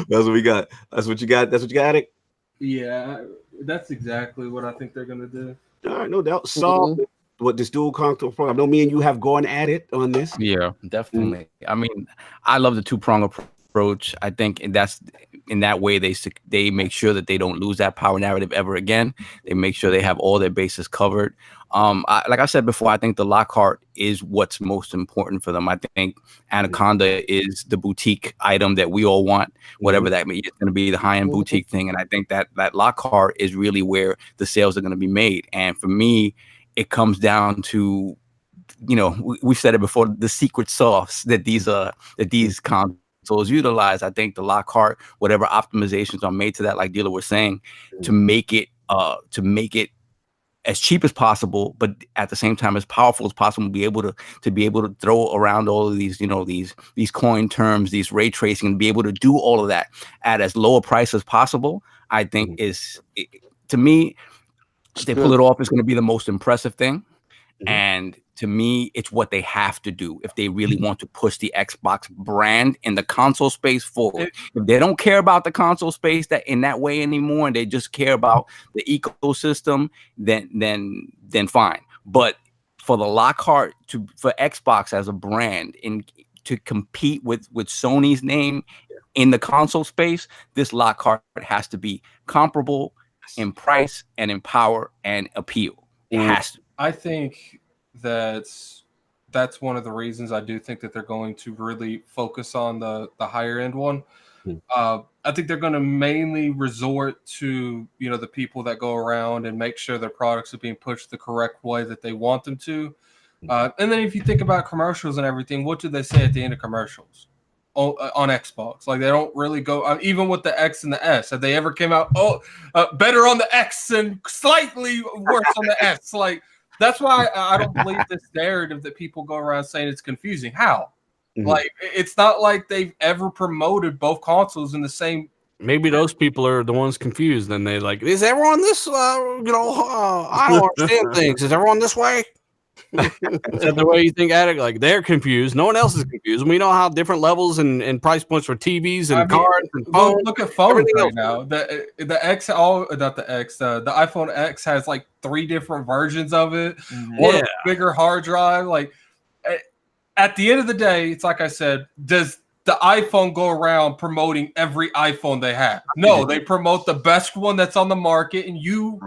That's what we got. That's what you got. That's what you got, Attic. Yeah, that's exactly what I think they're gonna do. All right, no doubt. So, what this dual console program? I know me and you have gone at it on this. Yeah, definitely. I mean, I love the two-prong approach. I think that's in that way they make sure that they don't lose that power narrative ever again. They make sure they have all their bases covered. Like I said before, I think the Lockhart is what's most important for them. I think Anaconda is the boutique item that we all want, whatever that means. It's going to be the high-end boutique thing, and I think that Lockhart is really where the sales are going to be made. And for me, it comes down to, we've said it before, the secret sauce that these consoles utilize. I think the Lockhart, whatever optimizations are made to that, like Dealer was saying, to make it as cheap as possible, but at the same time as powerful as possible, to be able to throw around all of these, these coin terms, these ray tracing, and be able to do all of that at as low a price as possible. I think to me, if they pull it off, it's going to be the most impressive thing. And to me, it's what they have to do if they really want to push the Xbox brand in the console space forward. If they don't care about the console space in that way anymore, and they just care about the ecosystem, then fine. But for the Lockhart for Xbox as a brand to compete with Sony's name in the console space, this Lockhart has to be comparable in price and in power and appeal. It has to. I think that's one of the reasons I do think that they're going to really focus on the higher end one. I think they're going to mainly resort to the people that go around and make sure their products are being pushed the correct way that they want them to. And then if you think about commercials and everything, what do they say at the end of commercials? on Xbox. Like they don't really go even with the X and the S. Have they ever came out better on the X and slightly worse on the S? Like that's why I don't believe this narrative that people go around saying it's confusing. How? Like it's not like they've ever promoted both consoles in the same. Maybe those people are the ones confused. And they like, is everyone this? I don't understand things. Is everyone this way? Is that the way you think addict? Like they're confused. No one else is confused. We know how different levels and price points for TVs and cards and phones. Look at phones right now. The X, not the X. The iPhone X has like 3 different versions of it. One with a bigger hard drive. Like at the end of the day, it's like I said. Does the iPhone go around promoting every iPhone they have? No, they promote the best one that's on the market, and you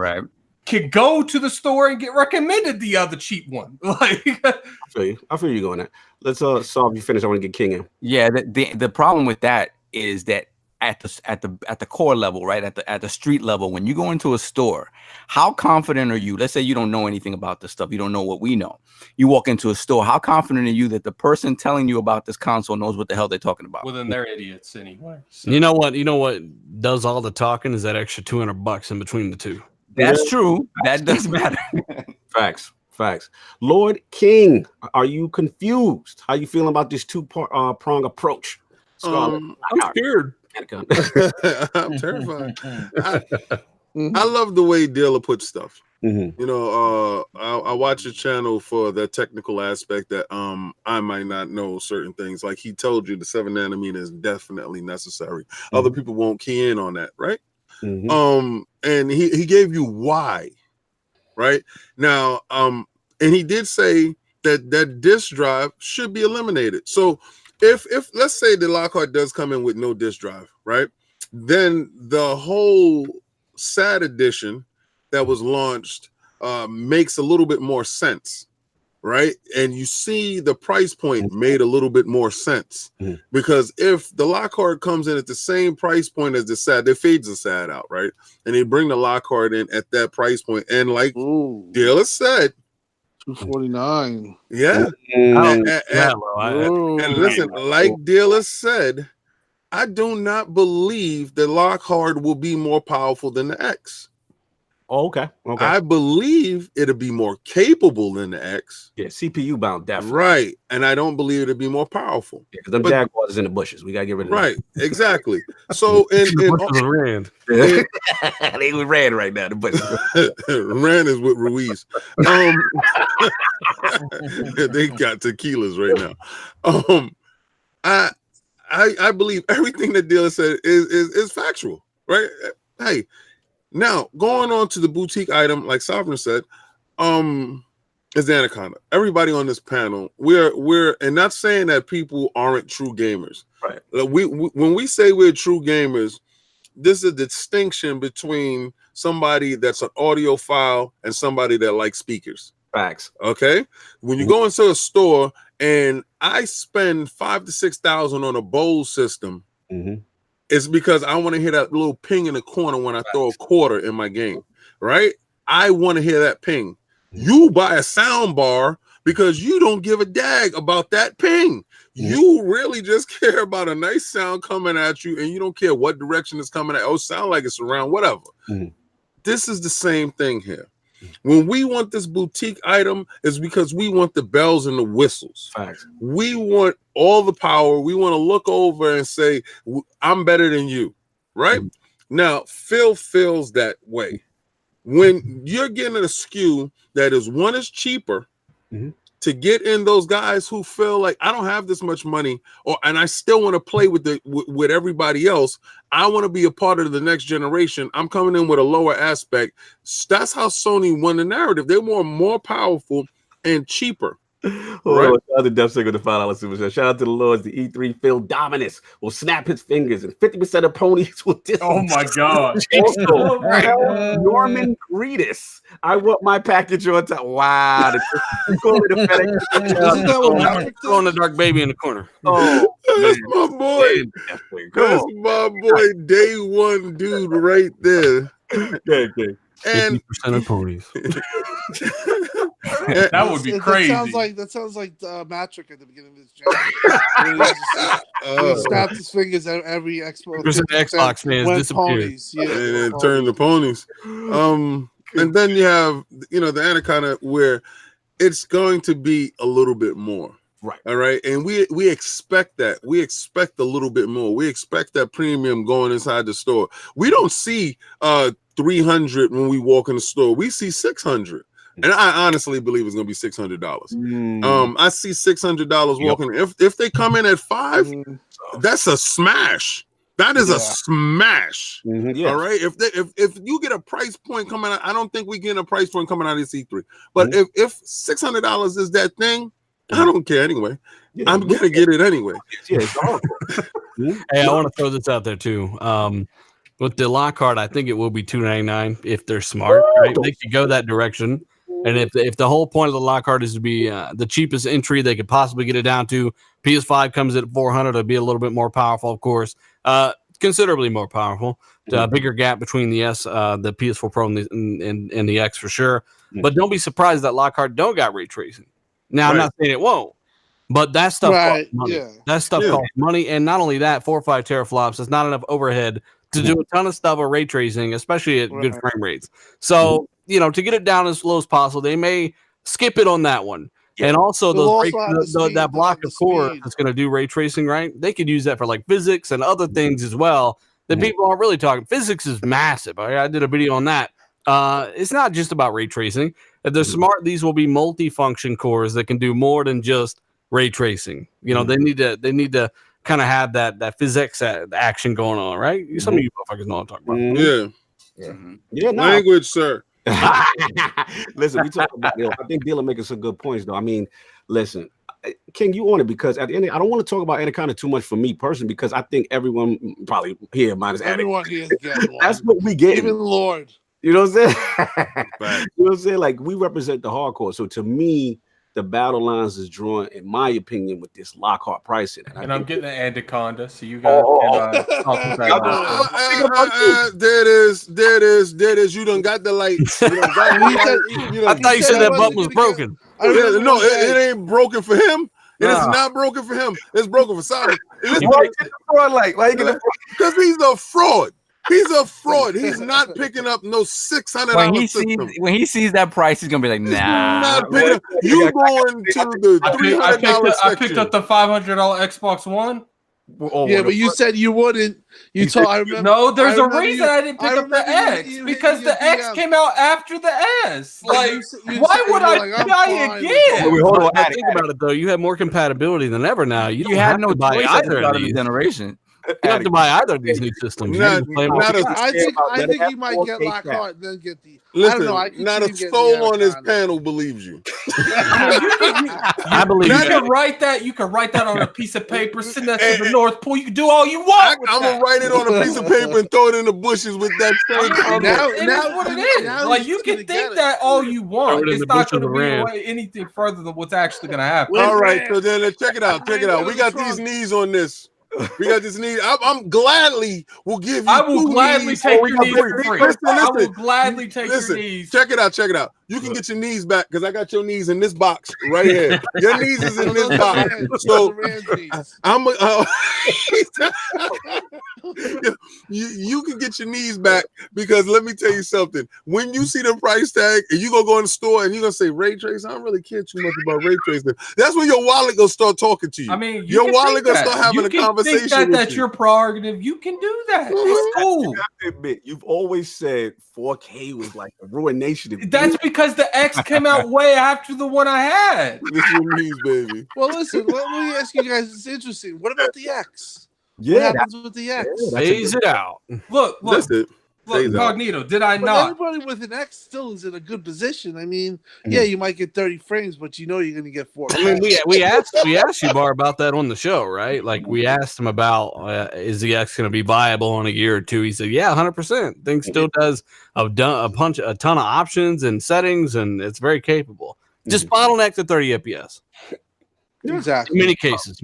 can go to the store and get recommended the other cheap one. Like, I feel you going that. Let's solve you finish. I want to get King in. Yeah, the problem with that is that at the core level, right? At the street level, when you go into a store, how confident are you? Let's say you don't know anything about this stuff. You don't know what we know. You walk into a store. How confident are you that the person telling you about this console knows what the hell they're talking about? Well, then they're idiots anyway. So. You know what does all the talking is that extra $200 in between the two. That's true. That does matter. Facts. Lord King, are you confused? How you feeling about this two-prong approach? I'm scared. I'm terrified. I love the way Dilla puts stuff. You know, I watch a channel for the technical aspect that I might not know certain things. Like he told you the 7 nanometer is definitely necessary. Other people won't key in on that, right? And he gave you why, right? Now, and he did say that disk drive should be eliminated. So if let's say the Lockhart does come in with no disk drive, right? Then the whole SAD edition that was launched makes a little bit more sense, right? And you see the price point made a little bit more sense because if the Lockhart comes in at the same price point as the SAD, they fades the SAD out, right? And they bring the Lockhart in at that price point, and like Dilla said, $249. Yeah. And listen, like Dilla said, I do not believe the Lockhart will be more powerful than the X. Oh, okay. I believe it'll be more capable than the X. Yeah, CPU bound, definitely. Right. And I don't believe it'll be more powerful. Yeah, because them Jaguars is in the bushes. We gotta get rid of them. Right, exactly. So they ran right now. The bushes. Ran is with Ruiz. They got tequilas right now. I believe everything that Dilla said is factual, right? Hey. Now, going on to the boutique item, like Sovereign said, is the Anaconda. Everybody on this panel, we're and not saying that people aren't true gamers. Right. When we say we're true gamers, this is a distinction between somebody that's an audiophile and somebody that likes speakers. Facts. Okay. When you go into a store and I spend $5,000 to $6,000 on a Bose system. It's because I want to hear that little ping in the corner when I throw a quarter in my game, right? I want to hear that ping. You buy a sound bar because you don't give a dag about that ping. You really just care about a nice sound coming at you, and you don't care what direction it's coming at. Oh, sound like it's around, whatever. This is the same thing here. When we want this boutique item, it's because we want the bells and the whistles. Facts. We want all the power. We want to look over and say, I'm better than you, right? Now, Phil feels that way. When you're getting a SKU that is one is cheaper to get in those guys who feel like I don't have this much money, and I still want to play with everybody else. I want to be a part of the next generation. I'm coming in with a lower aspect. That's how Sony won the narrative. They were more powerful and cheaper. Right. Shout out to Def Singer, the $5 super chat. Shout out to the Lords. The E3 Phil Dominus will snap his fingers, and 50% of ponies will dis. Oh my God! Norman Greedus. I want my package on time. Wow. Throwing the dark baby in the corner. Oh, that's my boy. That's my boy. Day one dude right there. Okay. And 50% of ponies. That would be crazy. That sounds like Matrick at the beginning of his channel. He snapped his fingers at every Xbox. Xbox fans disappeared. Ponies. Yeah, and turn the ponies. And then you have the Anaconda where it's going to be a little bit more. Right. All right. And we expect that. We expect a little bit more. We expect that premium going inside the store. We don't see 300 when we walk in the store. We see 600. And I honestly believe it's gonna be $600. I see $600 walking. If they come in at 5, that's a smash. That is a smash. All right. If you get a price point coming out, I don't think we get a price point coming out of C3. But if $600 is that thing, I don't care anyway. I'm gonna get it anyway. Hey, I want to throw this out there too. With the Lockhart, I think it will be $299 if they're smart. Right? They could go that direction. And if the whole point of the Lockhart is to be the cheapest entry they could possibly get it down to, PS5 comes at $400. It'll be a little bit more powerful, of course, considerably more powerful. Bigger gap between the the PS4 Pro and the X for sure. But don't be surprised that Lockhart don't got ray tracing. Now, I'm not saying it won't, but that stuff costs money. That stuff costs money. And not only that, 4 or 5 teraflops, that's not enough overhead to do a ton of stuff with ray tracing, especially at good frame rates. So, to get it down as low as possible, they may skip it on that one. And also, that block of core that's going to do ray tracing, right? They could use that for like physics and other things as well that people aren't really talking. Physics is massive. I did a video on that. It's not just about ray tracing. If they're smart, these will be multi-function cores that can do more than just ray tracing. They need to kind of have that physics action going on, right? Some of you motherfuckers know what I'm talking about. Language, sir. Listen, we talk about I think Dylan making some good points, though. I mean, listen, King, you on it because at the end, I don't want to talk about Anaconda too much for me personally because I think everyone probably here minus everyone here that's what we get. Even Lord. You know what I'm saying? You know what I'm saying? Like we represent the hardcore. So to me, the battle lines is drawn, in my opinion, with this Lockhart pricing. And I'm getting the Anaconda, so you guys can talk about that. There it is. You done got the light. I thought you said that button was broken. No, it ain't broken for him. It is not broken for him. It's broken for Sonic. Because he's a fraud. He's a fraud. He's not picking up no $600 system. When he sees that price, he's gonna be like, "Nah." You going to the $300 I picked up the $500 Xbox One. But you said you wouldn't. You told. I remember. No, there's a reason I didn't pick up the X because the X came out after the S. Like, why would I buy again? Hold on. Think about it though. You have more compatibility than ever now. You had no buy either of these generation. You don't have to buy either of these new systems. I think you might get Lockhart and then get the. Listen, not a soul on this panel believes you. I believe you can write that. You can write that on a piece of paper. Send that to the North Pole. You can do all you want. I'm gonna write it on a piece of paper and throw it in the bushes with that same comment. That's what it is. Like you can think that all you want. It's not going to be anything further than what's actually going to happen. All right, so then let's check it out. We got these knees on this. We got this knee. I'm gladly will give you. I will gladly take your knees for free. I will gladly take your knees. Check it out. You can get your knees back because I got your knees in this box right here. Your knees is in this box. So you can get your knees back because let me tell you something. When you see the price tag and you gonna go in the store and you're gonna say ray tracing, I don't really care too much about ray tracing. That's when your wallet gonna start talking to you. I mean, your wallet gonna start having a conversation. That's your prerogative. You can do that. It's cool. I admit, you've always said 4K was like a ruination. That's because the X came out way after the one I had. Listen to me, baby. Well, listen. Let me ask you guys. It's interesting. What about the X? Yeah, what happens with the X? Phase it out. Look. Look, Cognito, did I not? Everybody with an X still is in a good position. I mean, yeah, you might get 30 frames, but you know you're going to get 4. I mean, we asked you, Bar, about that on the show, right? Like, we asked him about, is the X going to be viable in a year or two? He said, yeah, 100%. Thing still does a ton of options and settings, and it's very capable. Just bottleneck to 30 FPS. Exactly. Many cases.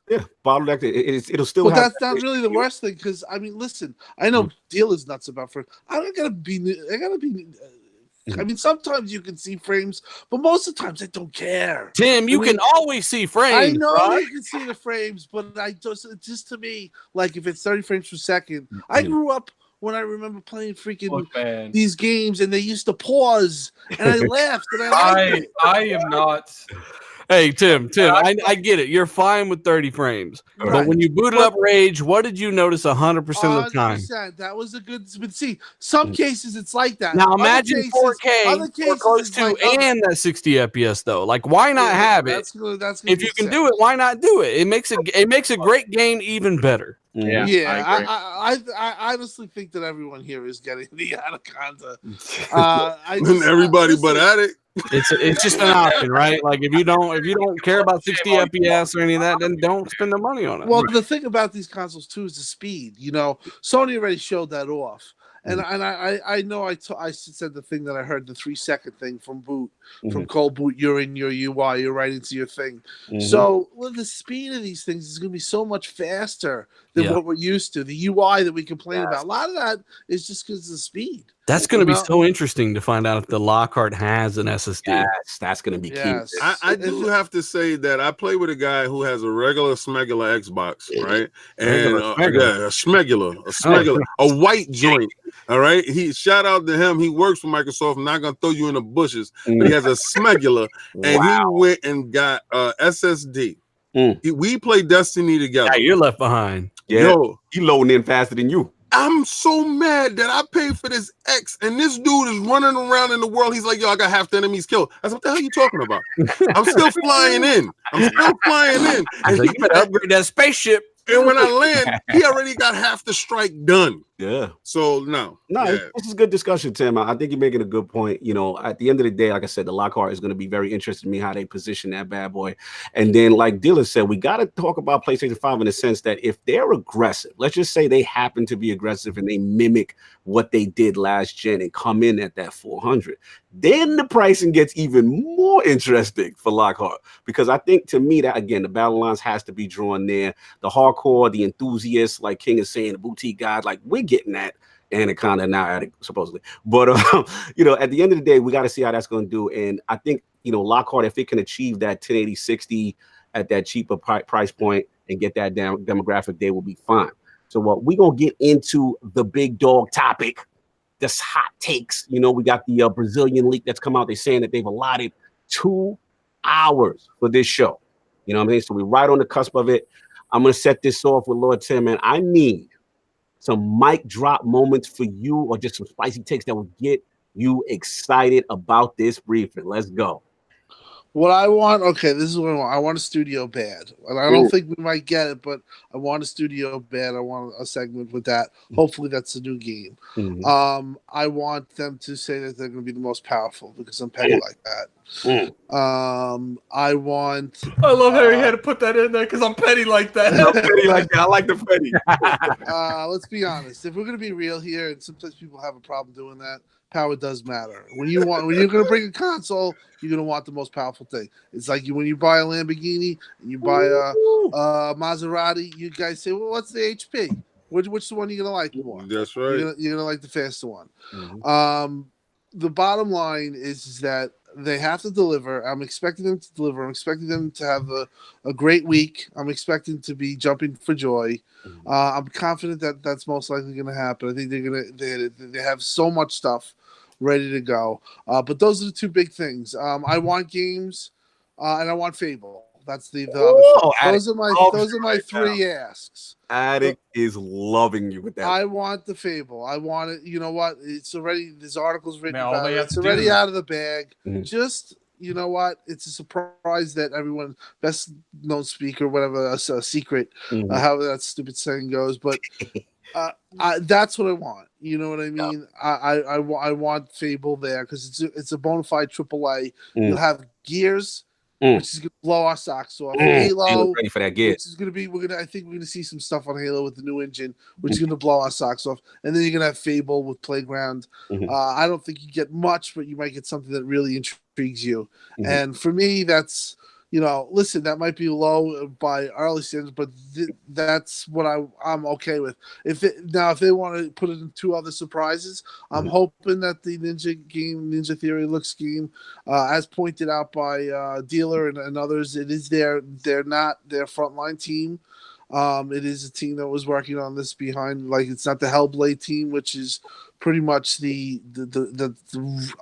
Yeah, bottleneck. It'll still. But that's not really the worst thing because I mean, listen, I know deal is nuts about for. I gotta be I mean, sometimes you can see frames, but most of the times I don't care. Tim, you can always see frames. I know right? you can see the frames, but just to me, like if it's 30 frames per second, I grew up when I remember playing freaking these games, and they used to pause, and I laughed, and I am not. Hey, Tim, I get it. You're fine with 30 frames. Right. But when you booted up Rage, what did you notice 100% of the time? 100%. That was a good. But see, some cases it's like that. Now imagine 4K or close to like and that 60 FPS though. Like, why not have it? That's if you can do it, why not do it? It makes a great game even better. Yeah. I honestly think that everyone here is getting the Anaconda. Everybody but Addict. It's just an option, right? Like if you don't care about 60 FPS or any of that, then don't spend the money on it. Well, the thing about these consoles too is the speed. You know, Sony already showed that off. And I know I said the thing that I heard, the 3-second thing from boot, from cold boot, you're in your UI, you're right into your thing. So the speed of these things is going to be so much faster than what we're used to. The UI that we complain about, a lot of that is just because of the speed. That's going to be so interesting to find out if the Lockhart has an SSD. That's going to be key. I do have to say that I play with a guy who has a regular Smegular Xbox, right? And a Smegular, a white joint. All right. He shout out to him. He works for Microsoft. I'm not gonna throw you in the bushes, but he has a Smegular, and he went and got SSD. We play Destiny together. Yeah, you're left behind. Yeah, yo, he loading in faster than you. I'm so mad that I paid for this X, and this dude is running around in the world. He's like, yo, I got half the enemies killed. I said, what the hell are you talking about? I'm still flying in. And you better upgrade that spaceship. And when I land, he already got half the strike done. Yeah. So no. This is good discussion, Tim. I think you're making a good point. You know, at the end of the day, like I said, the Lockhart is going to be very interested in me how they position that bad boy. And then, like Dylan said, we got to talk about PlayStation 5 in the sense that if they're aggressive, let's just say they happen to be aggressive and they mimic what they did last gen and come in at that 400, then the pricing gets even more interesting for Lockhart. Because I think, to me, that again, the battle lines has to be drawn there. The hardcore, the enthusiasts, like King is saying, the boutique guys, like we're getting that Anaconda now, Addict, supposedly. But you know, at the end of the day, we got to see how that's going to do. And I think, you know, Lockhart, if it can achieve that 1080-60 at that cheaper price point and get that demographic, they will be fine. So what we're gonna get into the big dog topic, this hot takes. You know, we got the Brazilian leak that's come out. They're saying that they've allotted 2 hours for this show. You know what I mean? So we're right on the cusp of it. I'm gonna set this off with Lord Tim, and I need some mic drop moments for you, or just some spicy takes that will get you excited about this briefing. Let's go. What I want, okay, this is what I want. I want a studio bad. And I don't think we might get it, but I want a studio bad. I want a segment with that. Hopefully that's a new game. I want them to say that they're going to be the most powerful because I'm petty like that. I love how he had to put that in there because I'm petty like that. I'm petty like that. I like the petty. Let's be honest. If we're going to be real here, and sometimes people have a problem doing that, power does matter. When you're going to bring a console, you're going to want the most powerful thing. It's like when you buy a Lamborghini and you buy a Maserati, you guys say, well, what's the HP? Which one are you going to like more? That's right. You're going to like the faster one. The bottom line is that they have to deliver. I'm expecting them to deliver. I'm expecting them to have a great week. I'm expecting to be jumping for joy. I'm confident that that's most likely going to happen. I think they have so much stuff ready to go. But those are the two big things. I want games, and I want Fable. That's the other. Those are my three asks. Addict is loving you with that. I want the Fable. I want it. You know what? It's already, this article's written about it. It's already out of the bag. Just, you know what? It's a surprise that everyone, best known speaker, whatever, a secret, however that stupid saying goes. But that's what I want. You know what I mean? I want Fable there because it's a bona fide AAA. You'll have Gears, which is gonna blow our socks off. Halo, ready for that gear. Which is gonna be, I think we're gonna see some stuff on Halo with the new engine, which is gonna blow our socks off. And then you're gonna have Fable with Playground. I don't think you get much, but you might get something that really intrigues you. And for me, that's listen, that might be low by early standards, but that's what I'm okay with. If they want to put it in 2 other surprises, I'm hoping that the Ninja Theory Look scheme, as pointed out by Dealer and others, they're not their frontline team. It is a team that was working on this behind, like, it's not the Hellblade team, which is pretty much the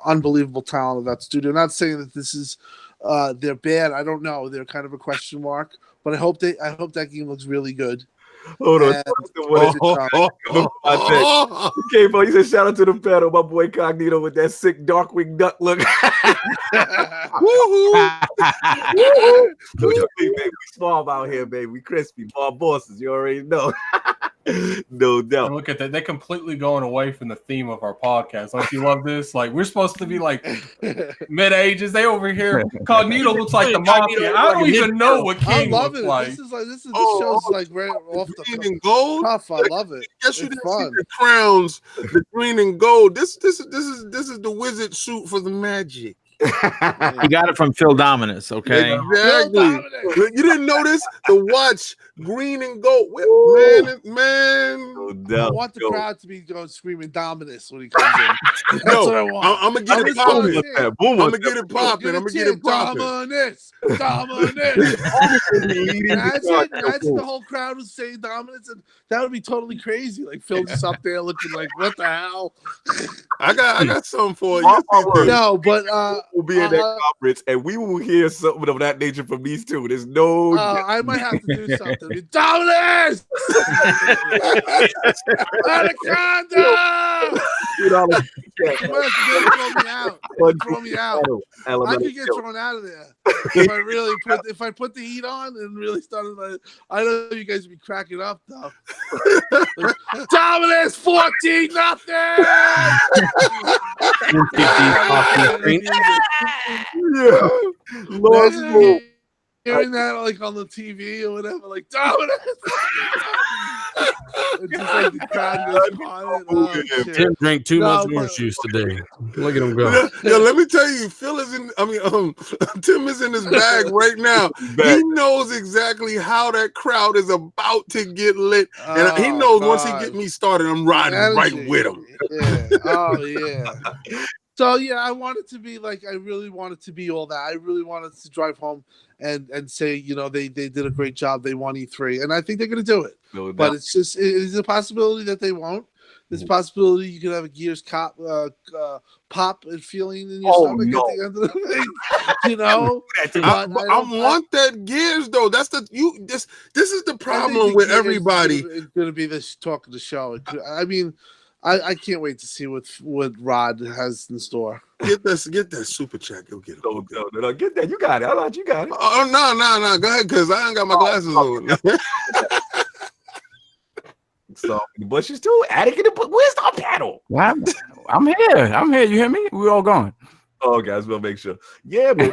unbelievable talent of that studio. Not saying that this is they're bad. I don't know. They're kind of a question mark, but I hope that game looks really good. Hold on. Okay, boy, you said shout out to the panel, my boy Cognito with that sick Darkwing Duck look. Woo-hoo. Baby, we small out here, baby. We crispy, bar bosses. You already know. No doubt. And look at that. They're completely going away from the theme of our podcast. Like, you love this? Like, we're supposed to be like mid-ages. They over here. Cognito looks like the mafia. I don't even know what King looks like. This show's like right off the green and gold. Tough. I love it. Guess you didn't see the crowns, the green and gold. This is the wizard suit for the magic. You got it from Phil Dominus, okay? Exactly. You didn't notice the watch, green and gold. Man. I want the crowd to be going screaming Dominus when he comes in. That's what I want. I'm gonna get it popping. I'm gonna get it popping. Dominus. Imagine the whole crowd was saying Dominus, and that would be totally crazy. Like, Phil just up there looking like, what the hell? I got something for you. No, but we'll be in that conference, and we will hear something of that nature from these two. There's no. I might have to do something. Dominus! Anaconda! Throw me out. I could get thrown out of there if I put the heat on and really started. I know you guys would be cracking up though. Dominus 14-0. Yeah. Hearing that like on the TV or whatever, like Dominus. Just like the crowd goes quiet. Tim drank too much orange juice today. Look at him go. Yo, let me tell you, Phil is in. Tim is in his bag right now. He knows exactly how that crowd is about to get lit, and he knows once he get me started, I'm riding right with him. Yeah. Oh yeah. So yeah, I want it to be like, I really want it to be all that. I really wanted to drive home and say, they did a great job. They won E3, and I think they're going to do it. But it's just, it is a possibility that they won't. There's a possibility you could have a Gears pop feeling in your stomach at the end of the thing. I want that Gears though. That's this is the problem with everybody. It's going to be this talk of the show. I can't wait to see what Rod has in store. Get that super chat. Go get it. No, get that. You got it. I thought you got it. Oh no. Go ahead, because I ain't got my glasses on. So the bushes too. Attic in the book. Where's our panel? I'm here. You hear me? We're all going. Oh, guys, we'll make sure. Yeah, man.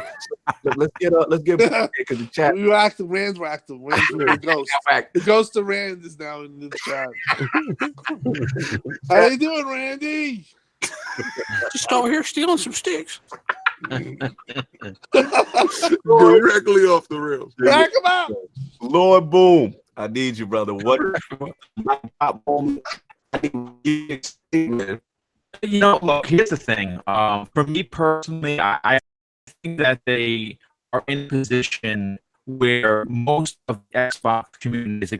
let's get because the chat. We were active. Rand's were active. Rand's the ghost. The ghost of Rand is now in the chat. How you doing, Randy? Just over here stealing some sticks. Directly off the rails. Back him out. Lord Boom, I need you, brother. What? Look, here's the thing. For me personally, I think that they are in a position where most of the Xbox community is